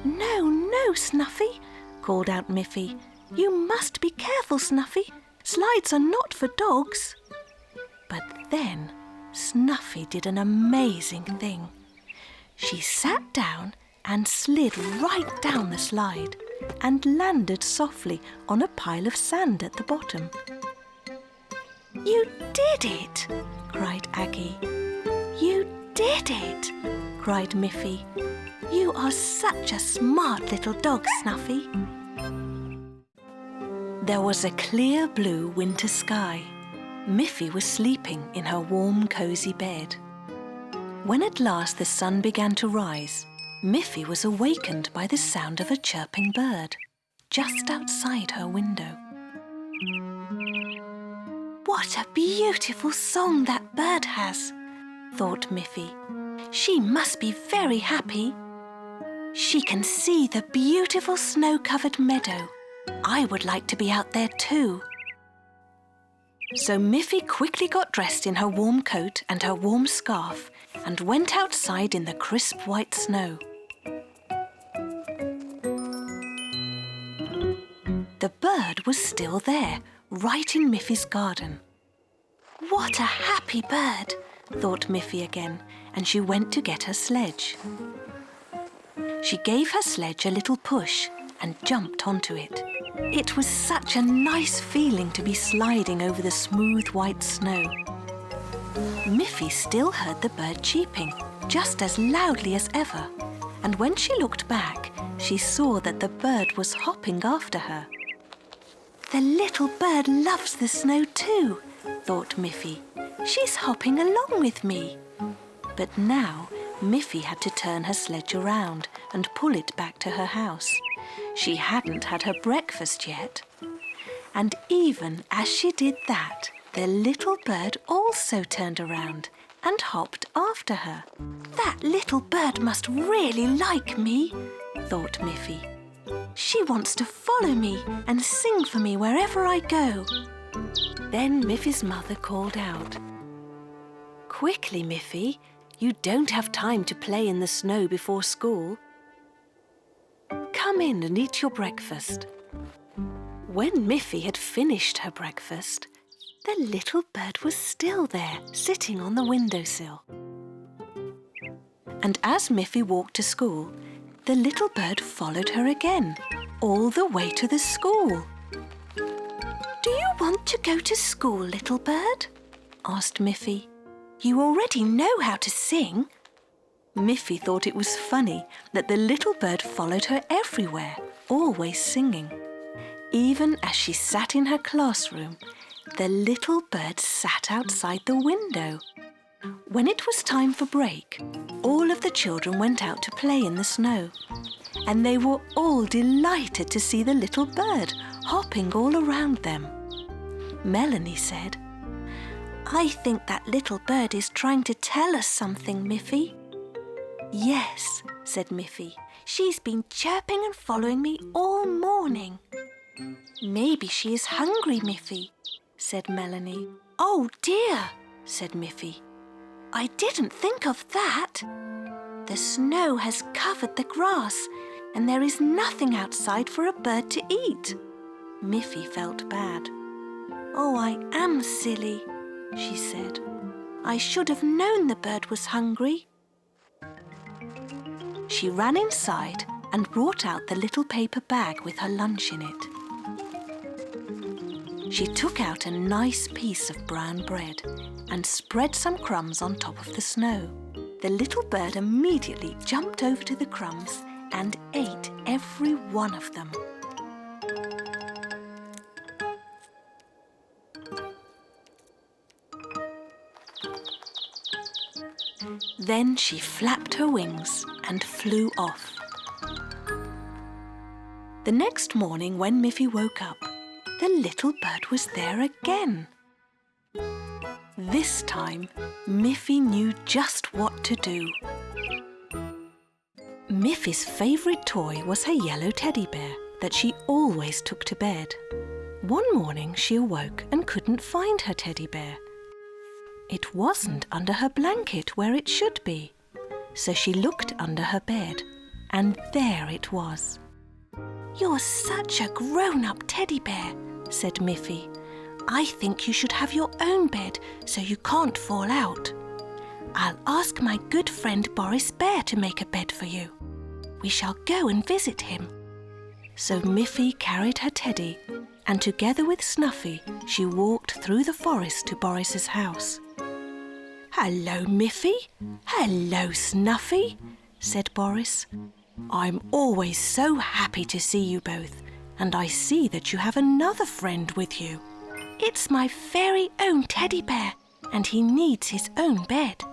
"No, no, Snuffy," called out Miffy. "You must be careful, Snuffy. Slides are not for dogs." But then Snuffy did an amazing thing. She sat down and slid right down the slide and landed softly on a pile of sand at the bottom. "You did it!" cried Aggie. "You did it!" cried Miffy. "You are such a smart little dog, Snuffy." There was a clear blue winter sky. Miffy was sleeping in her warm, cosy bed. When at last the sun began to rise, Miffy was awakened by the sound of a chirping bird just outside her window. "What a beautiful song that bird has," thought Miffy. "She must be very happy. She can see the beautiful snow-covered meadow. I would like to be out there too." So Miffy quickly got dressed in her warm coat and her warm scarf and went outside in the crisp white snow. The bird was still there, right in Miffy's garden. "What a happy bird," thought Miffy again, and she went to get her sledge. She gave her sledge a little push and jumped onto it. It was such a nice feeling to be sliding over the smooth white snow. Miffy still heard the bird cheeping, just as loudly as ever, and when she looked back, she saw that the bird was hopping after her. "The little bird loves the snow too," thought Miffy. "She's hopping along with me." But now Miffy had to turn her sledge around and pull it back to her house. She hadn't had her breakfast yet. And even as she did that, the little bird also turned around and hopped after her. "That little bird must really like me," thought Miffy. "She wants to follow me and sing for me wherever I go." Then Miffy's mother called out, "Quickly, Miffy, you don't have time to play in the snow before school. Come in and eat your breakfast." When Miffy had finished her breakfast, the little bird was still there, sitting on the windowsill. And as Miffy walked to school, the little bird followed her again, all the way to the school. "Do you want to go to school, little bird?" asked Miffy. "You already know how to sing." Miffy thought it was funny that the little bird followed her everywhere, always singing. Even as she sat in her classroom, the little bird sat outside the window. When it was time for break, all of the children went out to play in the snow, and they were all delighted to see the little bird hopping all around them. Melanie said, "I think that little bird is trying to tell us something, Miffy." "Yes," said Miffy. "She's been chirping and following me all morning." "Maybe she is hungry, Miffy," said Melanie. "Oh dear," said Miffy. "I didn't think of that. The snow has covered the grass and there is nothing outside for a bird to eat." Miffy felt bad. "Oh, I am silly," she said. "I should have known the bird was hungry." She ran inside and brought out the little paper bag with her lunch in it. She took out a nice piece of brown bread and spread some crumbs on top of the snow. The little bird immediately jumped over to the crumbs and ate every one of them. Then she flapped her wings and flew off. The next morning when Miffy woke up, the little bird was there again. This time, Miffy knew just what to do. Miffy's favourite toy was her yellow teddy bear that she always took to bed. One morning she awoke and couldn't find her teddy bear. It wasn't under her blanket where it should be. So she looked under her bed, and there it was. "You're such a grown-up teddy bear," said Miffy. "I think you should have your own bed so you can't fall out. I'll ask my good friend Boris Bear to make a bed for you. We shall go and visit him." So Miffy carried her teddy, and together with Snuffy, she walked through the forest to Boris's house. "Hello, Miffy. Hello, Snuffy," said Boris. "I'm always so happy to see you both, and I see that you have another friend with you." "It's my very own teddy bear, and he needs his own bed.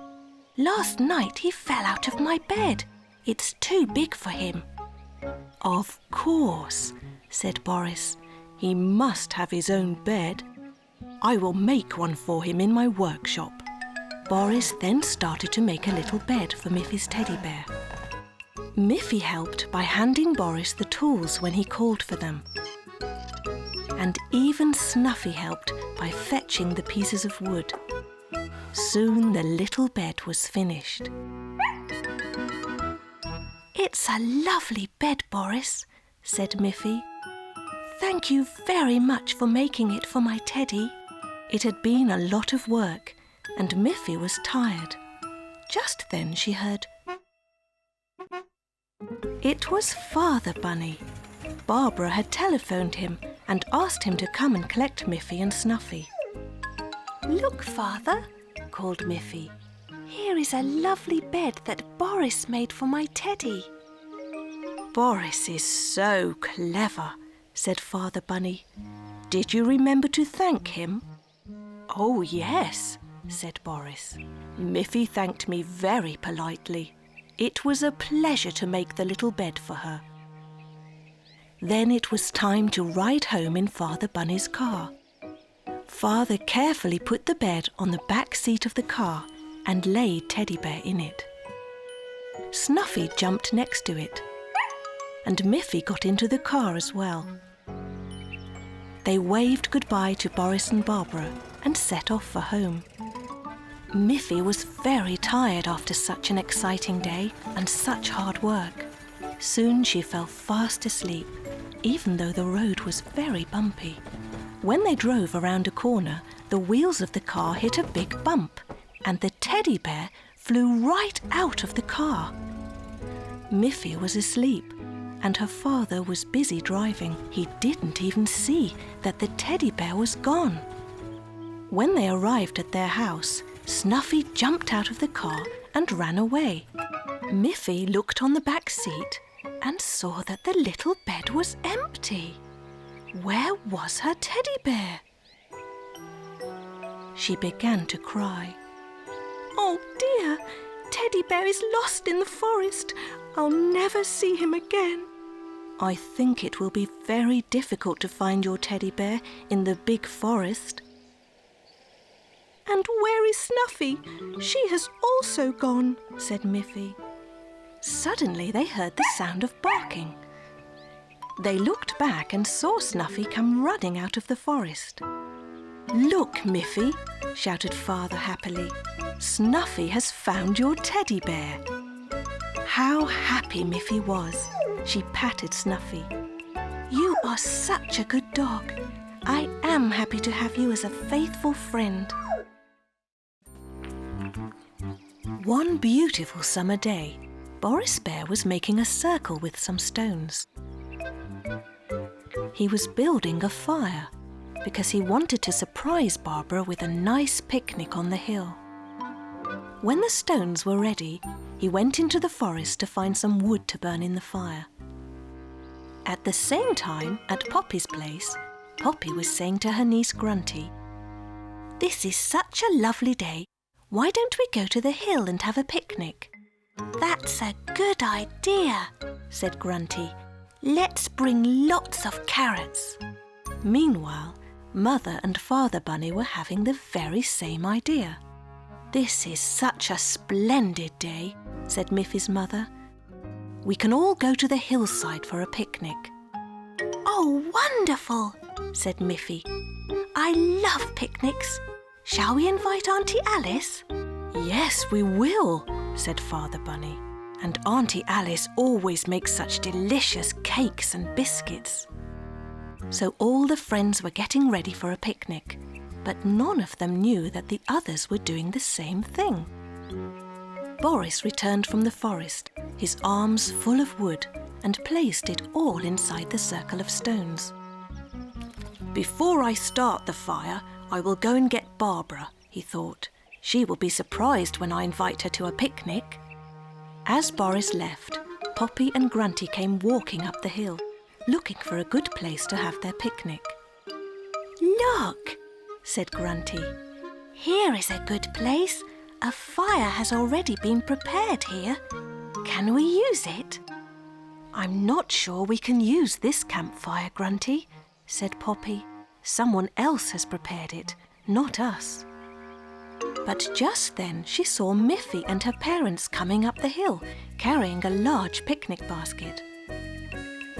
Last night he fell out of my bed. It's too big for him." "Of course," said Boris. "He must have his own bed. I will make one for him in my workshop." Boris then started to make a little bed for Miffy's teddy bear. Miffy helped by handing Boris the tools when he called for them. And even Snuffy helped by fetching the pieces of wood. Soon the little bed was finished. "It's a lovely bed, Boris," said Miffy. "Thank you very much for making it for my teddy." It had been a lot of work, and Miffy was tired. Just then she heard... It was Father Bunny. Barbara had telephoned him and asked him to come and collect Miffy and Snuffy. "Look, Father," called Miffy. "Here is a lovely bed that Boris made for my teddy." "Boris is so clever," said Father Bunny. "Did you remember to thank him?" "Oh, yes," said Boris. "Miffy thanked me very politely. It was a pleasure to make the little bed for her." Then it was time to ride home in Father Bunny's car. Father carefully put the bed on the back seat of the car and laid Teddy Bear in it. Snuffy jumped next to it, and Miffy got into the car as well. They waved goodbye to Boris and Barbara and set off for home. Miffy was very tired after such an exciting day and such hard work. Soon she fell fast asleep, even though the road was very bumpy. When they drove around a corner, the wheels of the car hit a big bump, and the teddy bear flew right out of the car. Miffy was asleep, and her father was busy driving. He didn't even see that the teddy bear was gone. When they arrived at their house, Snuffy jumped out of the car and ran away. Miffy looked on the back seat and saw that the little bed was empty. Where was her teddy bear? She began to cry. "Oh dear, Teddy Bear is lost in the forest. I'll never see him again." "I think it will be very difficult to find your teddy bear in the big forest." "And where is Snuffy? She has also gone," said Miffy. Suddenly they heard the sound of barking. They looked back and saw Snuffy come running out of the forest. "Look, Miffy," shouted Father happily. "Snuffy has found your teddy bear." How happy Miffy was. She patted Snuffy. "You are such a good dog. I am happy to have you as a faithful friend." One beautiful summer day, Boris Bear was making a circle with some stones. He was building a fire because he wanted to surprise Barbara with a nice picnic on the hill. When the stones were ready, he went into the forest to find some wood to burn in the fire. At the same time, at Poppy's place, Poppy was saying to her niece Grunty, "This is such a lovely day. Why don't we go to the hill and have a picnic?" "That's a good idea," said Grunty. "Let's bring lots of carrots." Meanwhile, Mother and Father Bunny were having the very same idea. "This is such a splendid day," said Miffy's mother. "We can all go to the hillside for a picnic." "Oh, wonderful," said Miffy. "I love picnics. Shall we invite Auntie Alice? Yes, we will, said Father Bunny. And Auntie Alice always makes such delicious cakes and biscuits. So all the friends were getting ready for a picnic, but none of them knew that the others were doing the same thing. Boris returned from the forest, his arms full of wood, and placed it all inside the circle of stones. Before I start the fire, I will go and get Barbara, he thought. She will be surprised when I invite her to a picnic. As Boris left, Poppy and Grunty came walking up the hill, looking for a good place to have their picnic. Look, said Grunty. Here is a good place. A fire has already been prepared here. Can we use it? I'm not sure we can use this campfire, Grunty, said Poppy. Someone else has prepared it, not us. But just then she saw Miffy and her parents coming up the hill, carrying a large picnic basket.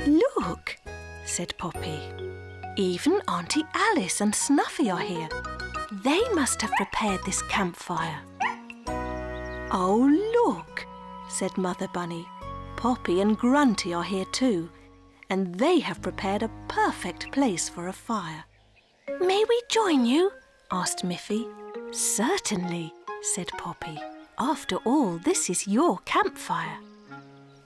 Look, said Poppy. Even Auntie Alice and Snuffy are here. They must have prepared this campfire. Oh, look, said Mother Bunny. Poppy and Grunty are here too, and they have prepared a perfect place for a fire. May we join you? Asked Miffy. Certainly, said Poppy. After all, this is your campfire.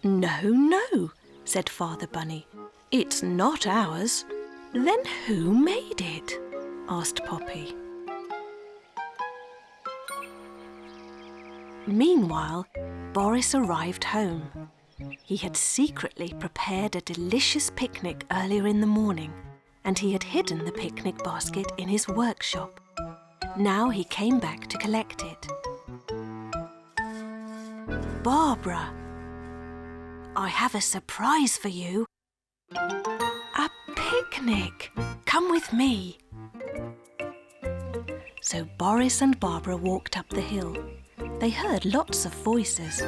No, no, said Father Bunny. It's not ours. Then who made it? Asked Poppy. Meanwhile, Boris arrived home. He had secretly prepared a delicious picnic earlier in the morning, and he had hidden the picnic basket in his workshop. Now he came back to collect it. Barbara, I have a surprise for you. A picnic! Come with me. So Boris and Barbara walked up the hill. They heard lots of voices.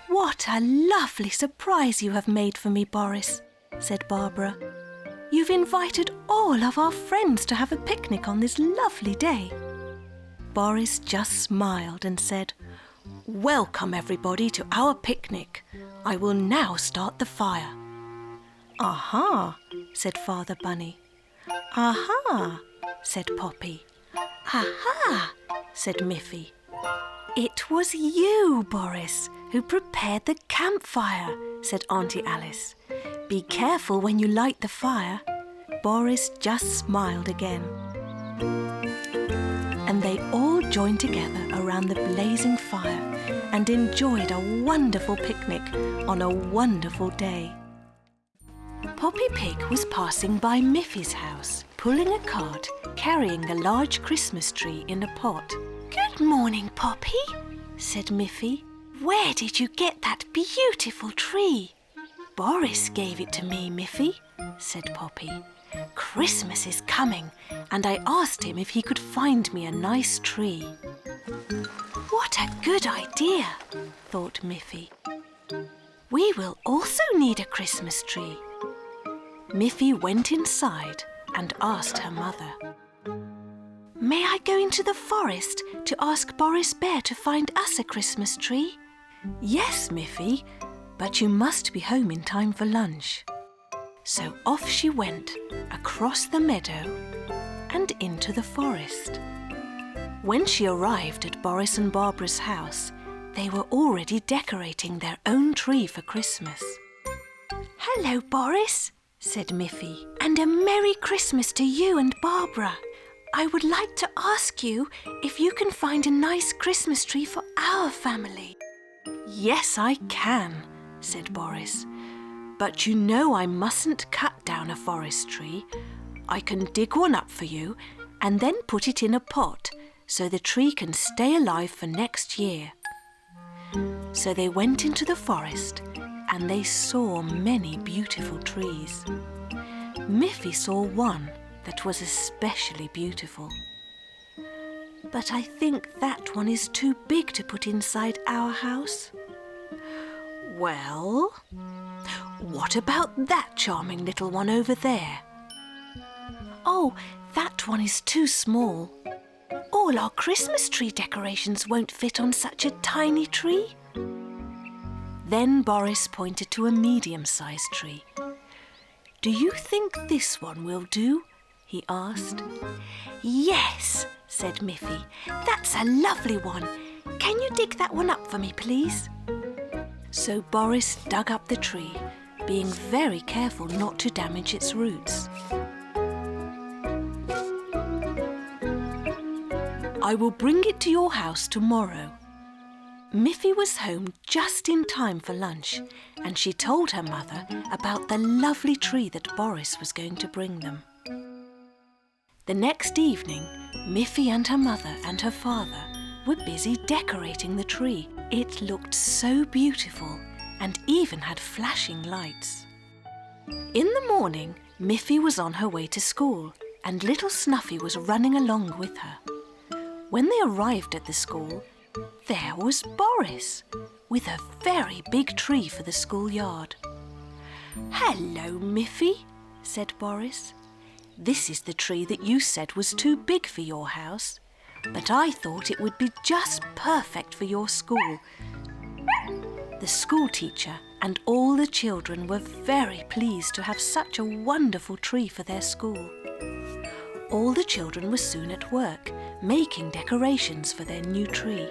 What a lovely surprise you have made for me, Boris, said Barbara. You've invited all of our friends to have a picnic on this lovely day. Boris just smiled and said, Welcome everybody to our picnic. I will now start the fire. Aha, said Father Bunny. Aha, said Poppy. Aha, said Miffy. It was you, Boris, who prepared the campfire, said Auntie Alice. Be careful when you light the fire. Boris just smiled again. And they all joined together around the blazing fire and enjoyed a wonderful picnic on a wonderful day. Poppy Pig was passing by Miffy's house, pulling a cart carrying a large Christmas tree in a pot. Good morning, Poppy, said Miffy. Where did you get that beautiful tree? Boris gave it to me, Miffy, said Poppy. Christmas is coming, and I asked him if he could find me a nice tree. What a good idea, thought Miffy. We will also need a Christmas tree. Miffy went inside and asked her mother. May I go into the forest to ask Boris Bear to find us a Christmas tree? Yes, Miffy, but you must be home in time for lunch. So off she went, across the meadow and into the forest. When she arrived at Boris and Barbara's house, they were already decorating their own tree for Christmas. Hello, Boris, said Miffy, and a Merry Christmas to you and Barbara. I would like to ask you if you can find a nice Christmas tree for our family. Yes, I can, said Boris. But you know I mustn't cut down a forest tree. I can dig one up for you and then put it in a pot so the tree can stay alive for next year. So they went into the forest and they saw many beautiful trees. Miffy saw one that was especially beautiful. But I think that one is too big to put inside our house. Well, what about that charming little one over there? Oh, that one is too small. All our Christmas tree decorations won't fit on such a tiny tree. Then Boris pointed to a medium-sized tree. Do you think this one will do? He asked. Yes, said Miffy. That's a lovely one. Can you dig that one up for me, please? So Boris dug up the tree, being very careful not to damage its roots. I will bring it to your house tomorrow. Miffy was home just in time for lunch, and she told her mother about the lovely tree that Boris was going to bring them. The next evening, Miffy and her mother and her father were busy decorating the tree. It looked so beautiful and even had flashing lights. In the morning, Miffy was on her way to school and little Snuffy was running along with her. When they arrived at the school, there was Boris with a very big tree for the schoolyard. Hello, Miffy, said Boris. This is the tree that you said was too big for your house, but I thought it would be just perfect for your school. The school teacher and all the children were very pleased to have such a wonderful tree for their school. All the children were soon at work, making decorations for their new tree.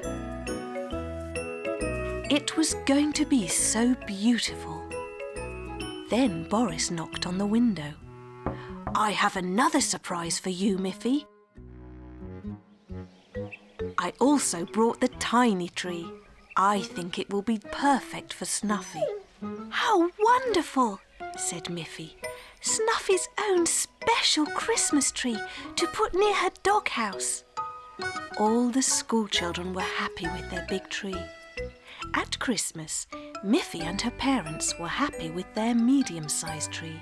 It was going to be so beautiful. Then Boris knocked on the window. I have another surprise for you, Miffy. I also brought the tiny tree. I think it will be perfect for Snuffy. How wonderful, said Miffy. Snuffy's own special Christmas tree to put near her doghouse. All the school children were happy with their big tree. At Christmas, Miffy and her parents were happy with their medium-sized tree.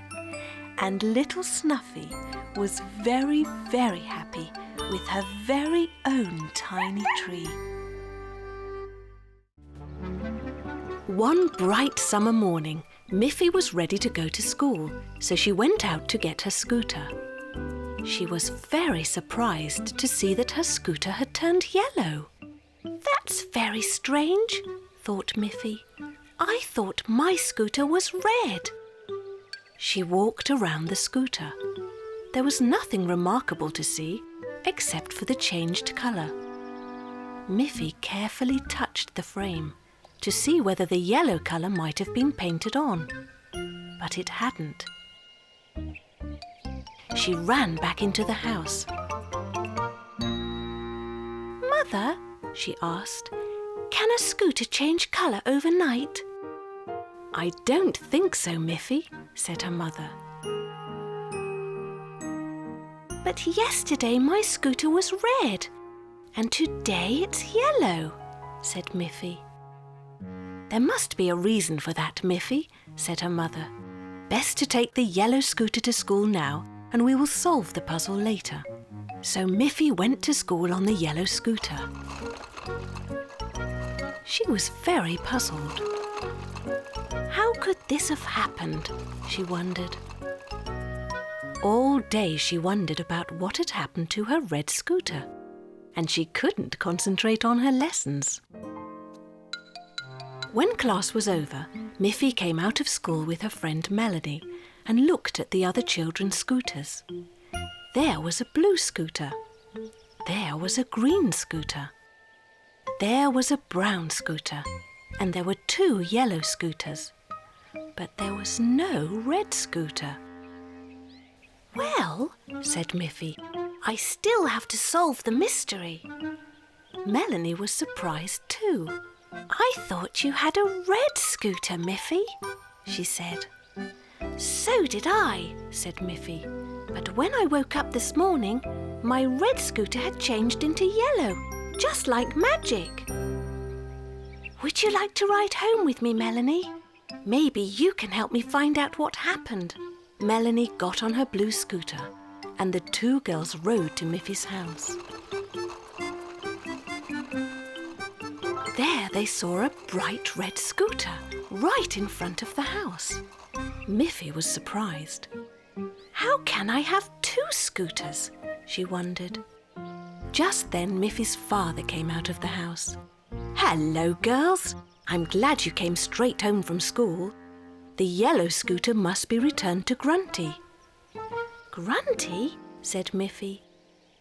And little Snuffy was very, very happy with her very own tiny tree. One bright summer morning, Miffy was ready to go to school, so she went out to get her scooter. She was very surprised to see that her scooter had turned yellow. That's very strange, thought Miffy. I thought my scooter was red. She walked around the scooter. There was nothing remarkable to see, except for the changed colour. Miffy carefully touched the frame to see whether the yellow colour might have been painted on, but it hadn't. She ran back into the house. Mother, she asked, can a scooter change colour overnight? I don't think so, Miffy, said her mother. But yesterday my scooter was red, and today it's yellow, said Miffy. There must be a reason for that, Miffy, said her mother. Best to take the yellow scooter to school now, and we will solve the puzzle later. So Miffy went to school on the yellow scooter. She was very puzzled. How could this have happened? She wondered. All day she wondered about what had happened to her red scooter, and she couldn't concentrate on her lessons. When class was over, Miffy came out of school with her friend Melanie and looked at the other children's scooters. There was a blue scooter. There was a green scooter. There was a brown scooter, and there were 2 yellow scooters. But there was no red scooter. Well, said Miffy, I still have to solve the mystery. Melanie was surprised too. I thought you had a red scooter, Miffy, she said. So did I, said Miffy. But when I woke up this morning, my red scooter had changed into yellow, just like magic. Would you like to ride home with me, Melanie? Maybe you can help me find out what happened. Melanie got on her blue scooter, and the 2 girls rode to Miffy's house. There they saw a bright red scooter right in front of the house. Miffy was surprised. How can I have 2 scooters? She wondered. Just then Miffy's father came out of the house. Hello, girls. I'm glad you came straight home from school. The yellow scooter must be returned to Grunty. Grunty? Said Miffy.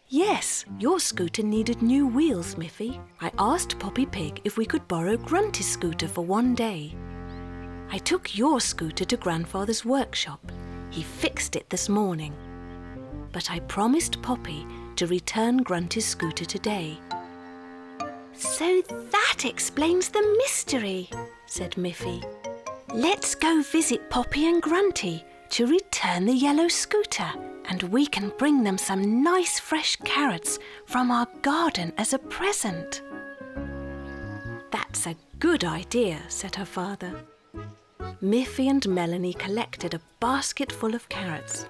Yes, your scooter needed new wheels, Miffy. I asked Poppy Pig if we could borrow Grunty's scooter for one day. I took your scooter to Grandfather's workshop. He fixed it this morning. But I promised Poppy to return Grunty's scooter today. So that explains the mystery, said Miffy. Let's go visit Poppy and Grunty to return the yellow scooter, and we can bring them some nice fresh carrots from our garden as a present. That's a good idea, said her father. Miffy and Melanie collected a basket full of carrots.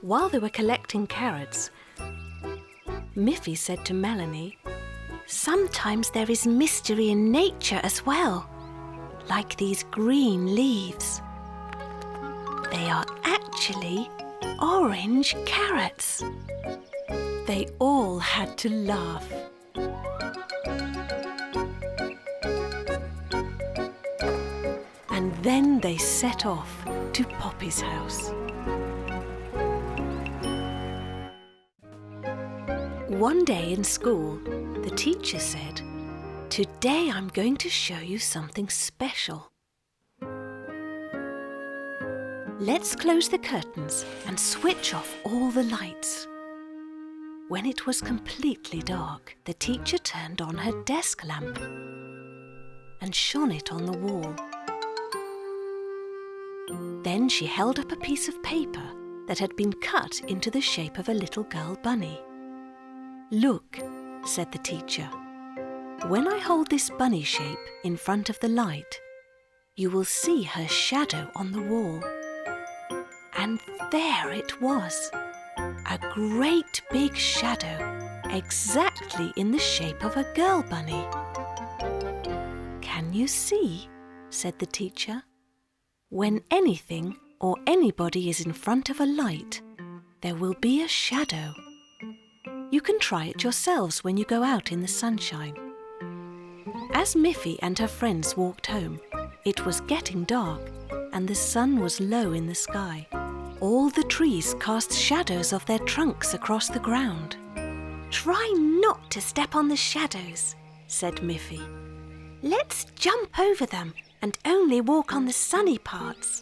While they were collecting carrots, Miffy said to Melanie, sometimes there is mystery in nature as well, like these green leaves. They are actually orange carrots. They all had to laugh. And then they set off to Poppy's house. One day in school, the teacher said, "Today I'm going to show you something special. Let's close the curtains and switch off all the lights." When it was completely dark, the teacher turned on her desk lamp and shone it on the wall. Then she held up a piece of paper that had been cut into the shape of a little girl bunny. "Look," said the teacher. "When I hold this bunny shape in front of the light, you will see her shadow on the wall." And there it was, a great big shadow, exactly in the shape of a girl bunny. "Can you see?" said the teacher. "When anything or anybody is in front of a light, there will be a shadow. You can try it yourselves when you go out in the sunshine." As Miffy and her friends walked home, it was getting dark and the sun was low in the sky. All the trees cast shadows of their trunks across the ground. "Try not to step on the shadows," said Miffy. "Let's jump over them and only walk on the sunny parts."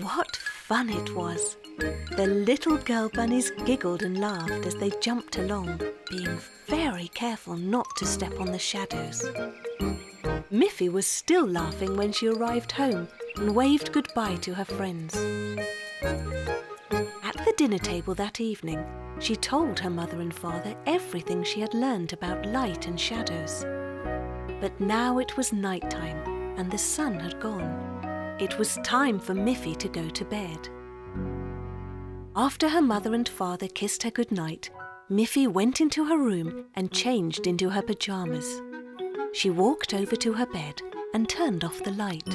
What fun it was! The little girl bunnies giggled and laughed as they jumped along, being very careful not to step on the shadows. Miffy was still laughing when she arrived home and waved goodbye to her friends. At the dinner table that evening, she told her mother and father everything she had learned about light and shadows. But now it was night time and the sun had gone. It was time for Miffy to go to bed. After her mother and father kissed her goodnight, Miffy went into her room and changed into her pyjamas. She walked over to her bed and turned off the light.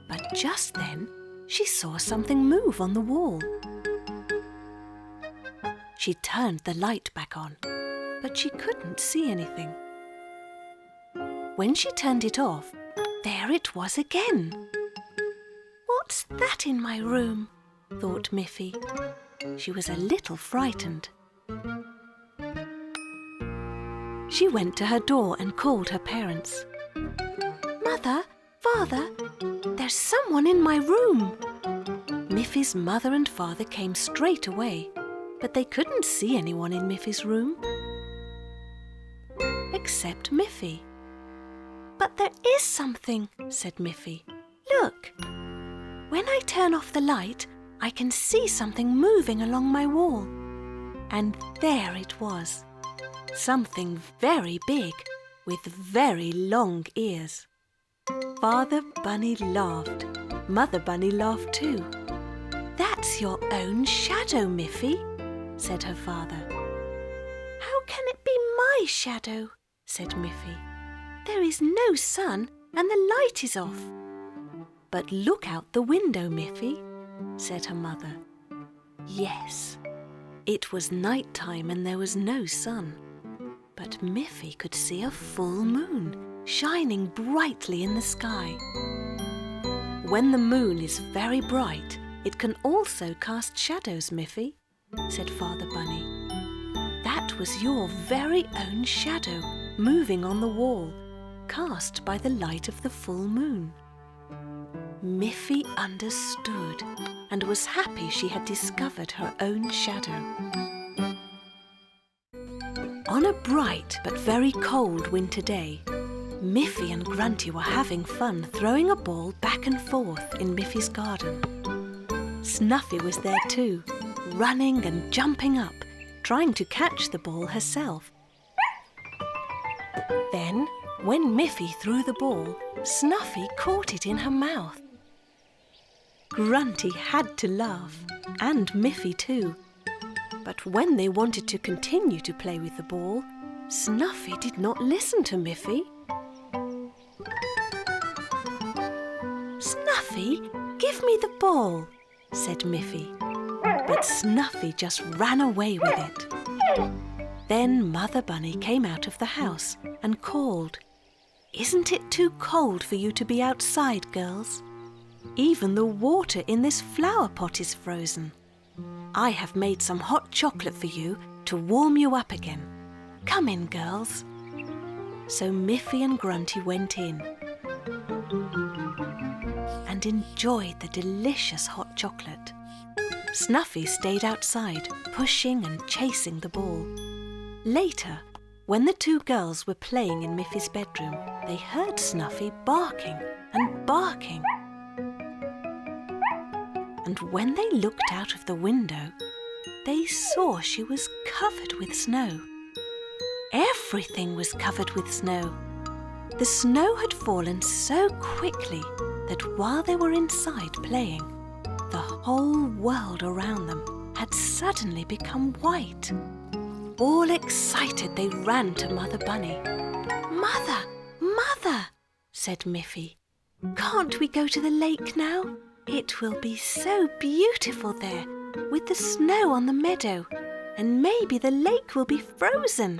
But just then, she saw something move on the wall. She turned the light back on, but she couldn't see anything. When she turned it off, there it was again. "What's that in my room?" thought Miffy. She was a little frightened. She went to her door and called her parents. "Mother, Father, there's someone in my room." Miffy's mother and father came straight away, but they couldn't see anyone in Miffy's room. Except Miffy. "But there is something," said Miffy. "Look. When I turn off the light, I can see something moving along my wall." And there it was. Something very big with very long ears. Father Bunny laughed. Mother Bunny laughed too. "That's your own shadow, Miffy," said her father. "How can it be my shadow?" said Miffy. "There is no sun and the light is off." "But look out the window, Miffy," said her mother. Yes, it was night time and there was no sun, but Miffy could see a full moon shining brightly in the sky. "When the moon is very bright, it can also cast shadows, Miffy," said Father Bunny. "That was your very own shadow moving on the wall, cast by the light of the full moon." Miffy understood and was happy she had discovered her own shadow. On a bright but very cold winter day, Miffy and Grunty were having fun throwing a ball back and forth in Miffy's garden. Snuffy was there too, running and jumping up, trying to catch the ball herself. Then, when Miffy threw the ball, Snuffy caught it in her mouth. Grunty had to laugh, and Miffy too. But when they wanted to continue to play with the ball, Snuffy did not listen to Miffy. "Snuffy, give me the ball," said Miffy. But Snuffy just ran away with it. Then Mother Bunny came out of the house and called, "Isn't it too cold for you to be outside, girls? Even the water in this flower pot is frozen. I have made some hot chocolate for you to warm you up again. Come in, girls." So Miffy and Grunty went in and enjoyed the delicious hot chocolate. Snuffy stayed outside, pushing and chasing the ball. Later, when the two girls were playing in Miffy's bedroom, they heard Snuffy barking and barking. And when they looked out of the window, they saw she was covered with snow. Everything was covered with snow. The snow had fallen so quickly that while they were inside playing, the whole world around them had suddenly become white. All excited, they ran to Mother Bunny. "Mother, Mother," said Miffy, "can't we go to the lake now? It will be so beautiful there, with the snow on the meadow, and maybe the lake will be frozen."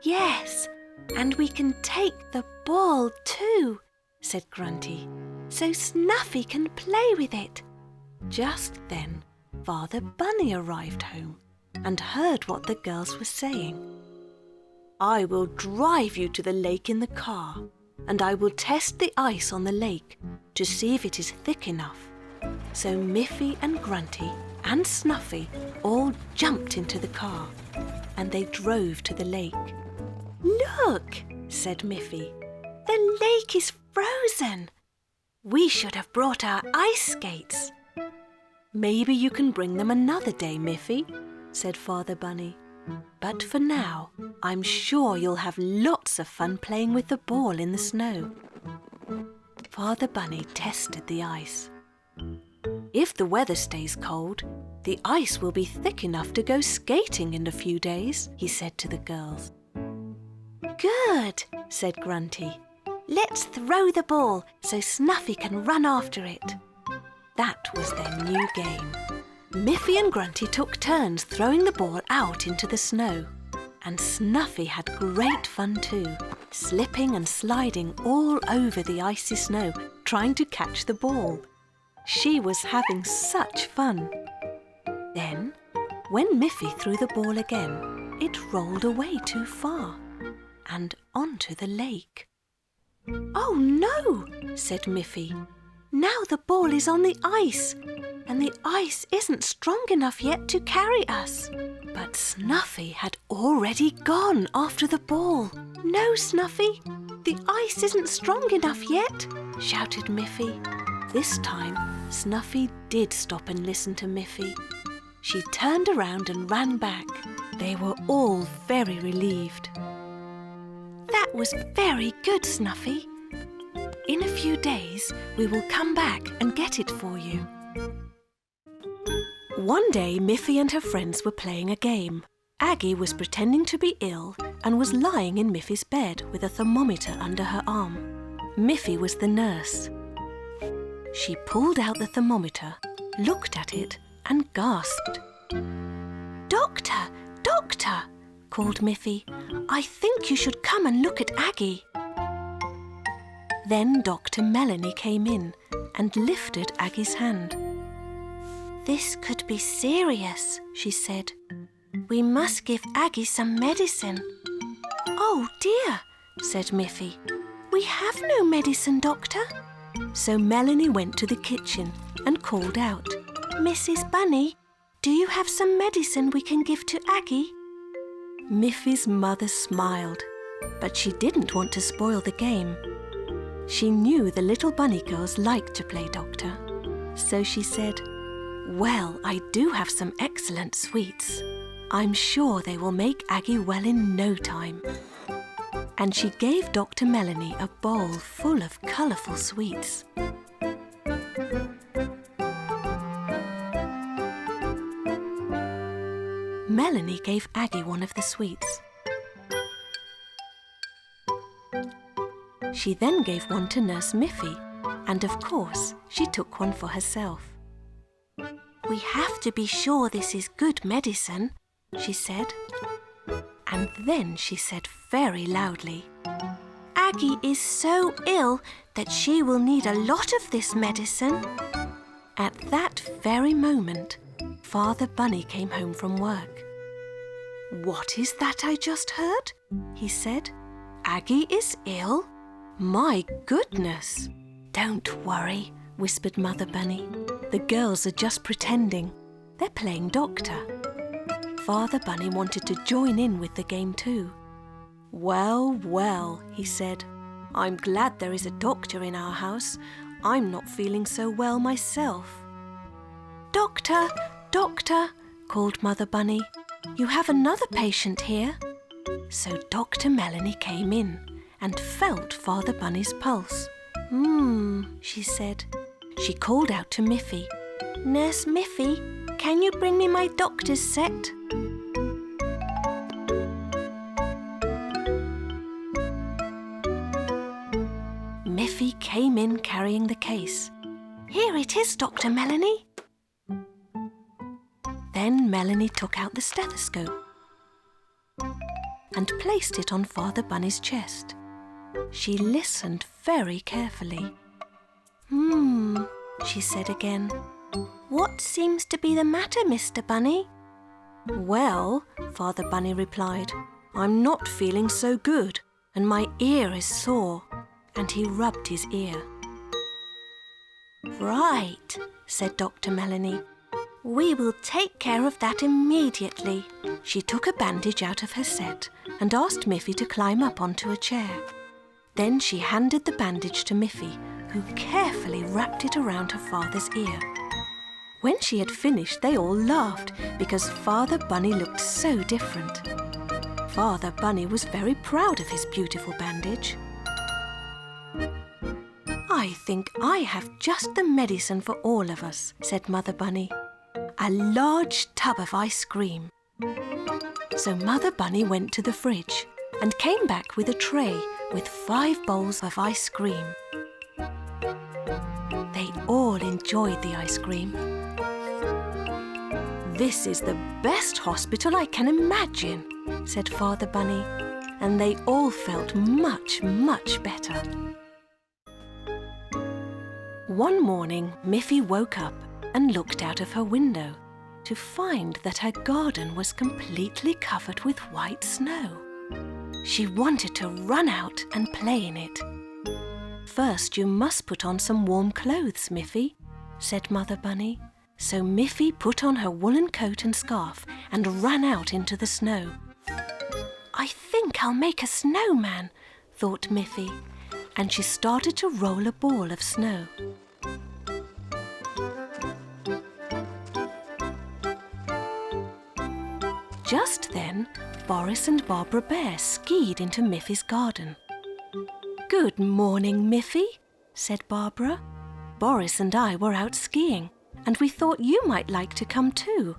"Yes, and we can take the ball too," said Grunty, "so Snuffy can play with it." Just then, Father Bunny arrived home and heard what the girls were saying. "I will drive you to the lake in the car, and I will test the ice on the lake to see if it is thick enough." So Miffy and Grunty and Snuffy all jumped into the car, and they drove to the lake. "Look," said Miffy, "the lake is frozen. We should have brought our ice skates." "Maybe you can bring them another day, Miffy," said Father Bunny. "But for now, I'm sure you'll have lots of fun playing with the ball in the snow." Father Bunny tested the ice. "If the weather stays cold, the ice will be thick enough to go skating in a few days," he said to the girls. "Good," said Grunty. "Let's throw the ball so Snuffy can run after it." That was their new game. Miffy and Grunty took turns throwing the ball out into the snow. And Snuffy had great fun too, slipping and sliding all over the icy snow, trying to catch the ball. She was having such fun. Then, when Miffy threw the ball again, it rolled away too far and onto the lake. "Oh no," said Miffy. "Now the ball is on the ice, and the ice isn't strong enough yet to carry us." But Snuffy had already gone after the ball. "No, Snuffy, the ice isn't strong enough yet," shouted Miffy. This time, Snuffy did stop and listen to Miffy. She turned around and ran back. They were all very relieved. "That was very good, Snuffy. In a few days, we will come back and get it for you." One day, Miffy and her friends were playing a game. Aggie was pretending to be ill and was lying in Miffy's bed with a thermometer under her arm. Miffy was the nurse. She pulled out the thermometer, looked at it, and gasped. "Doctor, doctor," called Miffy. "I think you should come and look at Aggie." Then Dr. Melanie came in and lifted Aggie's hand. "This could be serious," she said. "We must give Aggie some medicine." "Oh dear," said Miffy. "We have no medicine, doctor." So Melanie went to the kitchen and called out, "Mrs. Bunny, do you have some medicine we can give to Aggie?" Miffy's mother smiled, but she didn't want to spoil the game. She knew the little bunny girls liked to play doctor. So she said, "Well, I do have some excellent sweets. I'm sure they will make Aggie well in no time." And she gave Dr. Melanie a bowl full of colourful sweets. Melanie gave Aggie one of the sweets. She then gave one to Nurse Miffy, and of course she took one for herself. "We have to be sure this is good medicine," she said. And then she said very loudly, "Aggie is so ill that she will need a lot of this medicine." At that very moment, Father Bunny came home from work. "What is that I just heard?" he said. "Aggie is ill? My goodness!" "Don't worry," whispered Mother Bunny. "The girls are just pretending. They're playing doctor." Father Bunny wanted to join in with the game too. "Well, well," he said. "I'm glad there is a doctor in our house. I'm not feeling so well myself." "Doctor, doctor," called Mother Bunny. "You have another patient here." So Dr. Melanie came in and felt Father Bunny's pulse. She said. She called out to Miffy. "Nurse Miffy, can you bring me my doctor's set?" Miffy came in carrying the case. "Here it is, Dr. Melanie." Then Melanie took out the stethoscope and placed it on Father Bunny's chest. She listened very carefully. She said again. "What seems to be the matter, Mr. Bunny?" "Well," Father Bunny replied, "I'm not feeling so good, and my ear is sore." And he rubbed his ear. "Right," said Dr. Melanie. "We will take care of that immediately." She took a bandage out of her set and asked Miffy to climb up onto a chair. Then she handed the bandage to Miffy, who carefully wrapped it around her father's ear. When she had finished, they all laughed because Father Bunny looked so different. Father Bunny was very proud of his beautiful bandage. "I think I have just the medicine for all of us," said Mother Bunny. "A large tub of ice cream." So Mother Bunny went to the fridge and came back with a tray with 5 bowls of ice cream. They all enjoyed the ice cream. "This is the best hospital I can imagine," said Father Bunny, and they all felt much, much better. One morning, Miffy woke up and looked out of her window to find that her garden was completely covered with white snow. She wanted to run out and play in it. "First, you must put on some warm clothes, Miffy," said Mother Bunny. So Miffy put on her woolen coat and scarf and ran out into the snow. "I think I'll make a snowman," thought Miffy, and she started to roll a ball of snow. Just then, Boris and Barbara Bear skied into Miffy's garden. "Good morning, Miffy," said Barbara. "Boris and I were out skiing, and we thought you might like to come too."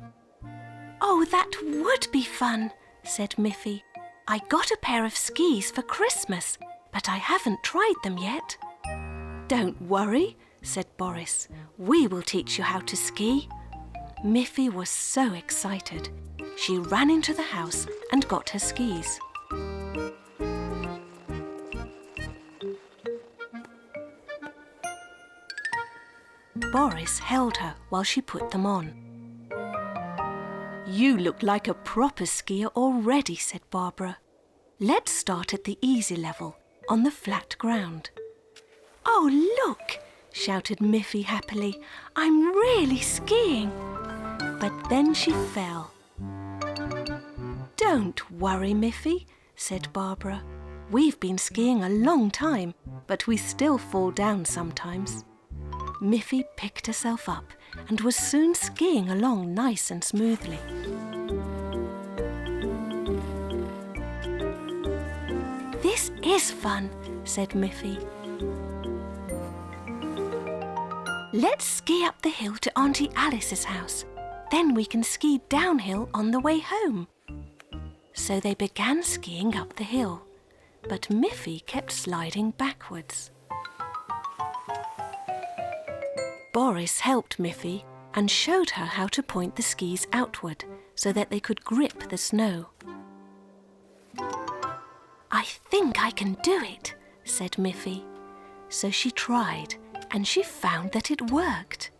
"Oh, that would be fun," said Miffy. I got a pair of skis for Christmas, but I haven't tried them yet. Don't worry, said Boris. We will teach you how to ski. Miffy was so excited. She ran into the house and got her skis. Boris held her while she put them on. You look like a proper skier already, said Barbara. Let's start at the easy level, on the flat ground. Oh, look, shouted Miffy happily. I'm really skiing. But then she fell. Don't worry, Miffy, said Barbara. We've been skiing a long time, but we still fall down sometimes. Miffy picked herself up and was soon skiing along nice and smoothly. This is fun, said Miffy. Let's ski up the hill to Auntie Alice's house. Then we can ski downhill on the way home. So they began skiing up the hill, but Miffy kept sliding backwards. Boris helped Miffy and showed her how to point the skis outward so that they could grip the snow. I think I can do it, said Miffy. So she tried, and she found that it worked.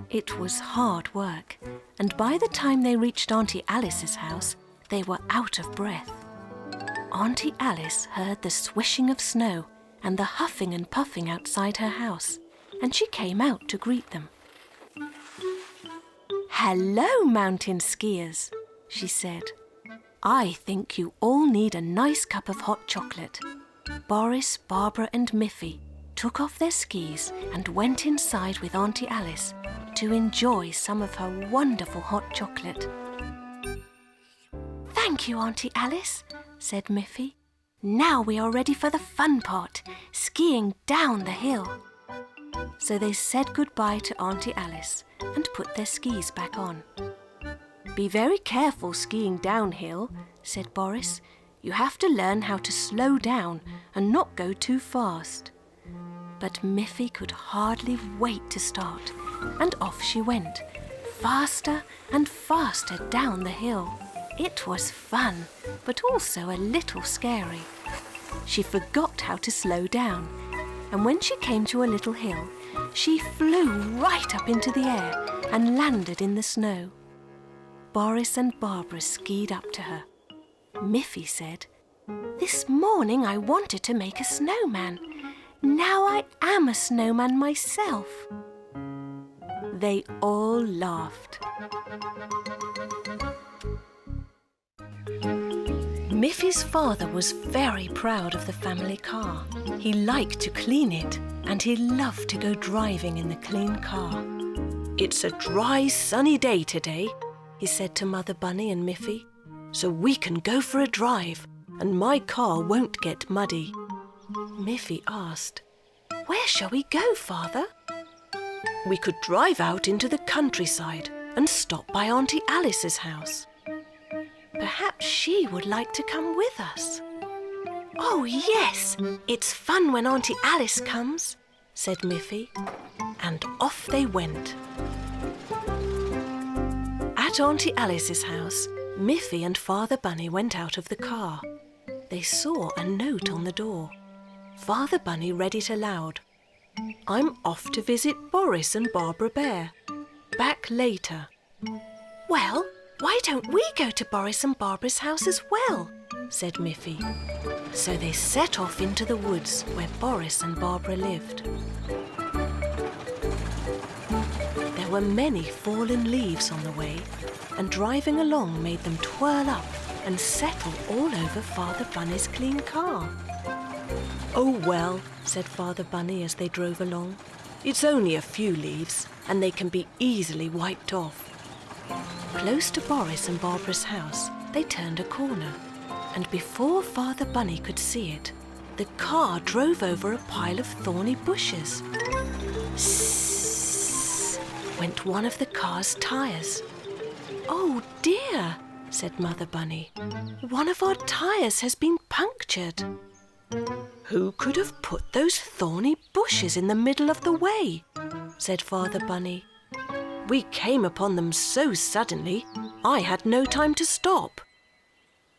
It was hard work, and by the time they reached Auntie Alice's house, they were out of breath. Auntie Alice heard the swishing of snow and the huffing and puffing outside her house, and she came out to greet them. Hello, mountain skiers, she said. I think you all need a nice cup of hot chocolate. Boris, Barbara and Miffy took off their skis and went inside with Auntie Alice to enjoy some of her wonderful hot chocolate. Thank you, Auntie Alice, said Miffy. Now we are ready for the fun part, skiing down the hill. So they said goodbye to Auntie Alice and put their skis back on. Be very careful skiing downhill, said Boris. You have to learn how to slow down and not go too fast. But Miffy could hardly wait to start, and off she went, faster and faster down the hill. It was fun, but also a little scary. She forgot how to slow down, and when she came to a little hill, she flew right up into the air and landed in the snow. Boris and Barbara skied up to her. Miffy said, This morning I wanted to make a snowman. Now I am a snowman myself. They all laughed. Miffy's father was very proud of the family car. He liked to clean it, and he loved to go driving in the clean car. It's a dry, sunny day today, he said to Mother Bunny and Miffy, so we can go for a drive, and my car won't get muddy. Miffy asked, Where shall we go, Father? We could drive out into the countryside and stop by Auntie Alice's house. Perhaps she would like to come with us. Oh, yes, it's fun when Auntie Alice comes, said Miffy, and off they went. At Auntie Alice's house, Miffy and Father Bunny went out of the car. They saw a note on the door. Father Bunny read it aloud. I'm off to visit Boris and Barbara Bear. Back later. Well, why don't we go to Boris and Barbara's house as well? Said Miffy. So they set off into the woods where Boris and Barbara lived. There were many fallen leaves on the way, and driving along made them twirl up and settle all over Father Bunny's clean car. Oh well, said Father Bunny as they drove along. It's only a few leaves, and they can be easily wiped off. Close to Boris and Barbara's house, they turned a corner, and before Father Bunny could see it, the car drove over a pile of thorny bushes. Sssss, went one of the car's tires. Oh dear, said Mother Bunny. "One of our tyres has been punctured." "Who could have put those thorny bushes in the middle of the way?" said Father Bunny. "We came upon them so suddenly, I had no time to stop."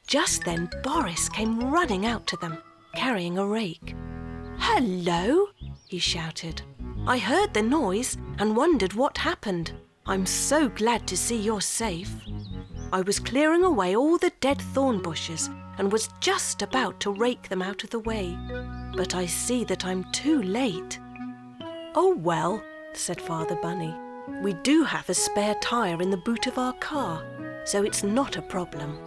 Just then Boris came running out to them, carrying a rake. "Hello!" he shouted. "I heard the noise and wondered what happened. I'm so glad to see you're safe. I was clearing away all the dead thorn bushes and was just about to rake them out of the way, but I see that I'm too late." "Oh well," said Father Bunny. "We do have a spare tyre in the boot of our car, so it's not a problem.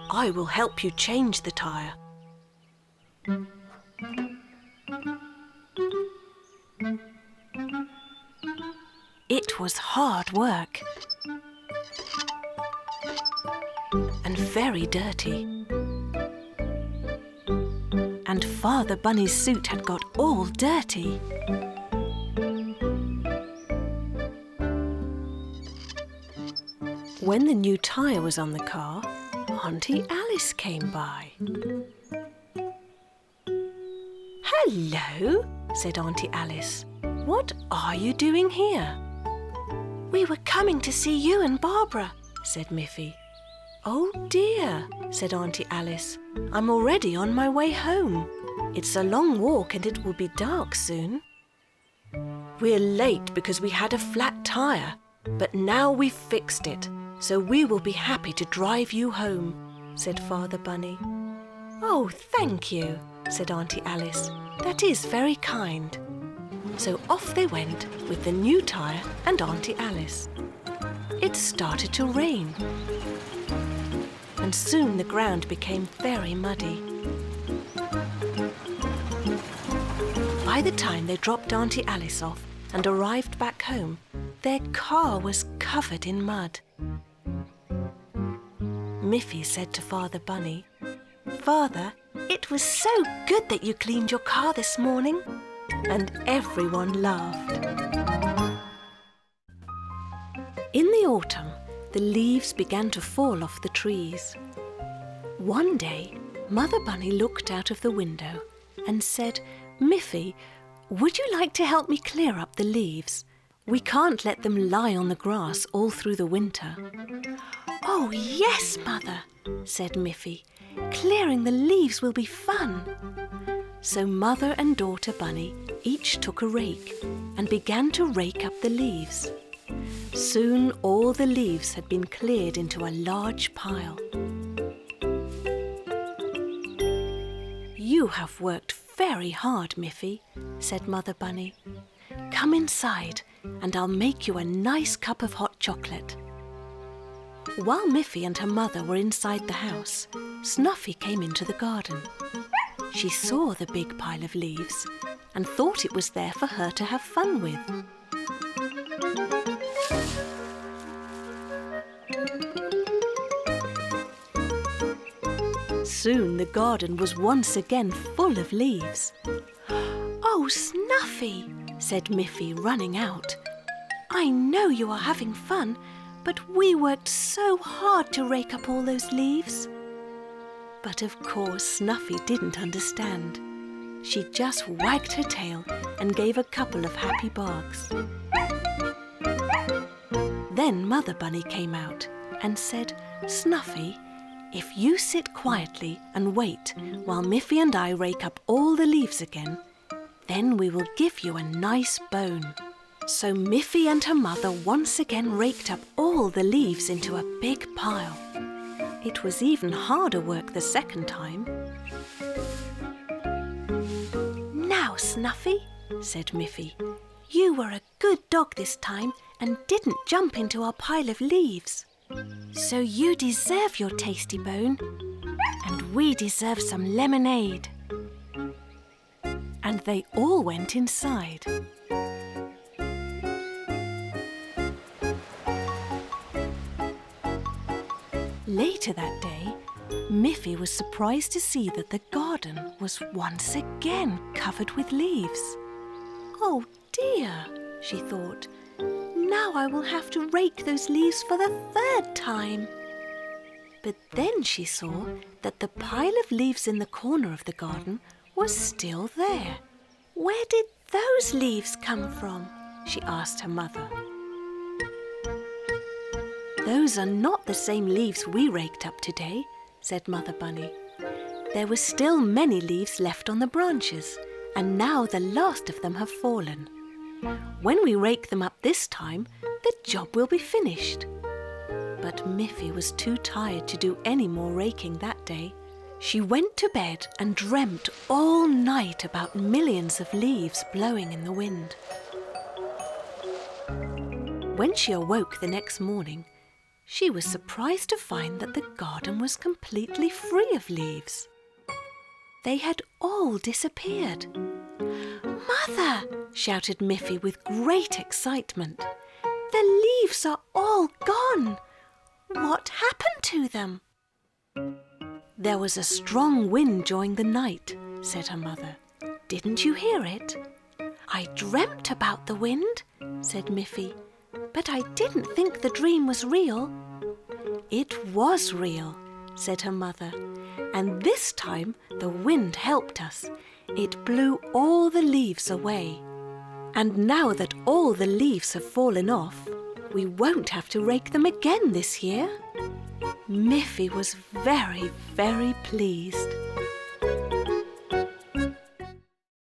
I will help you change the tyre." It was hard work and very dirty. And Father Bunny's suit had got all dirty. When the new tyre was on the car, Auntie Alice came by. "Hello," said Auntie Alice. "What are you doing here?" "We were coming to see you and Barbara," said Miffy. "Oh dear," said Auntie Alice. "I'm already on my way home. It's a long walk and it will be dark soon." "We're late because we had a flat tyre, but now we've fixed it, so we will be happy to drive you home," said Father Bunny. "Oh, thank you," said Auntie Alice. "That is very kind." So off they went with the new tyre and Auntie Alice. It started to rain, and soon the ground became very muddy. By the time they dropped Auntie Alice off and arrived back home, their car was covered in mud. Miffy said to Father Bunny, "Father, it was so good that you cleaned your car this morning." And everyone laughed. In the autumn, the leaves began to fall off the trees. One day, Mother Bunny looked out of the window and said, "Miffy, would you like to help me clear up the leaves? We can't let them lie on the grass all through the winter." "Oh, yes, Mother," said Miffy. "Clearing the leaves will be fun." So Mother and Daughter Bunny each took a rake and began to rake up the leaves. Soon all the leaves had been cleared into a large pile. "You have worked very hard, Miffy," said Mother Bunny. "Come inside and I'll make you a nice cup of hot chocolate." While Miffy and her mother were inside the house, Snuffy came into the garden. She saw the big pile of leaves and thought it was there for her to have fun with. Soon the garden was once again full of leaves. "Oh, Snuffy," said Miffy, running out. "I know you are having fun, but we worked so hard to rake up all those leaves." But of course Snuffy didn't understand. She just wagged her tail and gave a couple of happy barks. Then Mother Bunny came out and said, "Snuffy, if you sit quietly and wait while Miffy and I rake up all the leaves again, then we will give you a nice bone." So Miffy and her mother once again raked up all the leaves into a big pile. It was even harder work the second time. "Now, Snuffy," said Miffy, "you were a good dog this time and didn't jump into our pile of leaves. So you deserve your tasty bone, and we deserve some lemonade." And they all went inside. Later that day, Miffy was surprised to see that the garden was once again covered with leaves. "Oh dear," she thought, "now I will have to rake those leaves for the third time." But then she saw that the pile of leaves in the corner of the garden was still there. "Where did those leaves come from?" she asked her mother. "Those are not the same leaves we raked up today," said Mother Bunny. "There were still many leaves left on the branches, and now the last of them have fallen. When we rake them up this time, the job will be finished." But Miffy was too tired to do any more raking that day. She went to bed and dreamt all night about millions of leaves blowing in the wind. When she awoke the next morning, she was surprised to find that the garden was completely free of leaves. They had all disappeared. "Mother!" shouted Miffy with great excitement. "The leaves are all gone! What happened to them?" "There was a strong wind during the night," said her mother. "Didn't you hear it?" "I dreamt about the wind," said Miffy, "but I didn't think the dream was real." "It was real," said her mother, "and this time the wind helped us. It blew all the leaves away. And now that all the leaves have fallen off, we won't have to rake them again this year." Miffy was very, very pleased.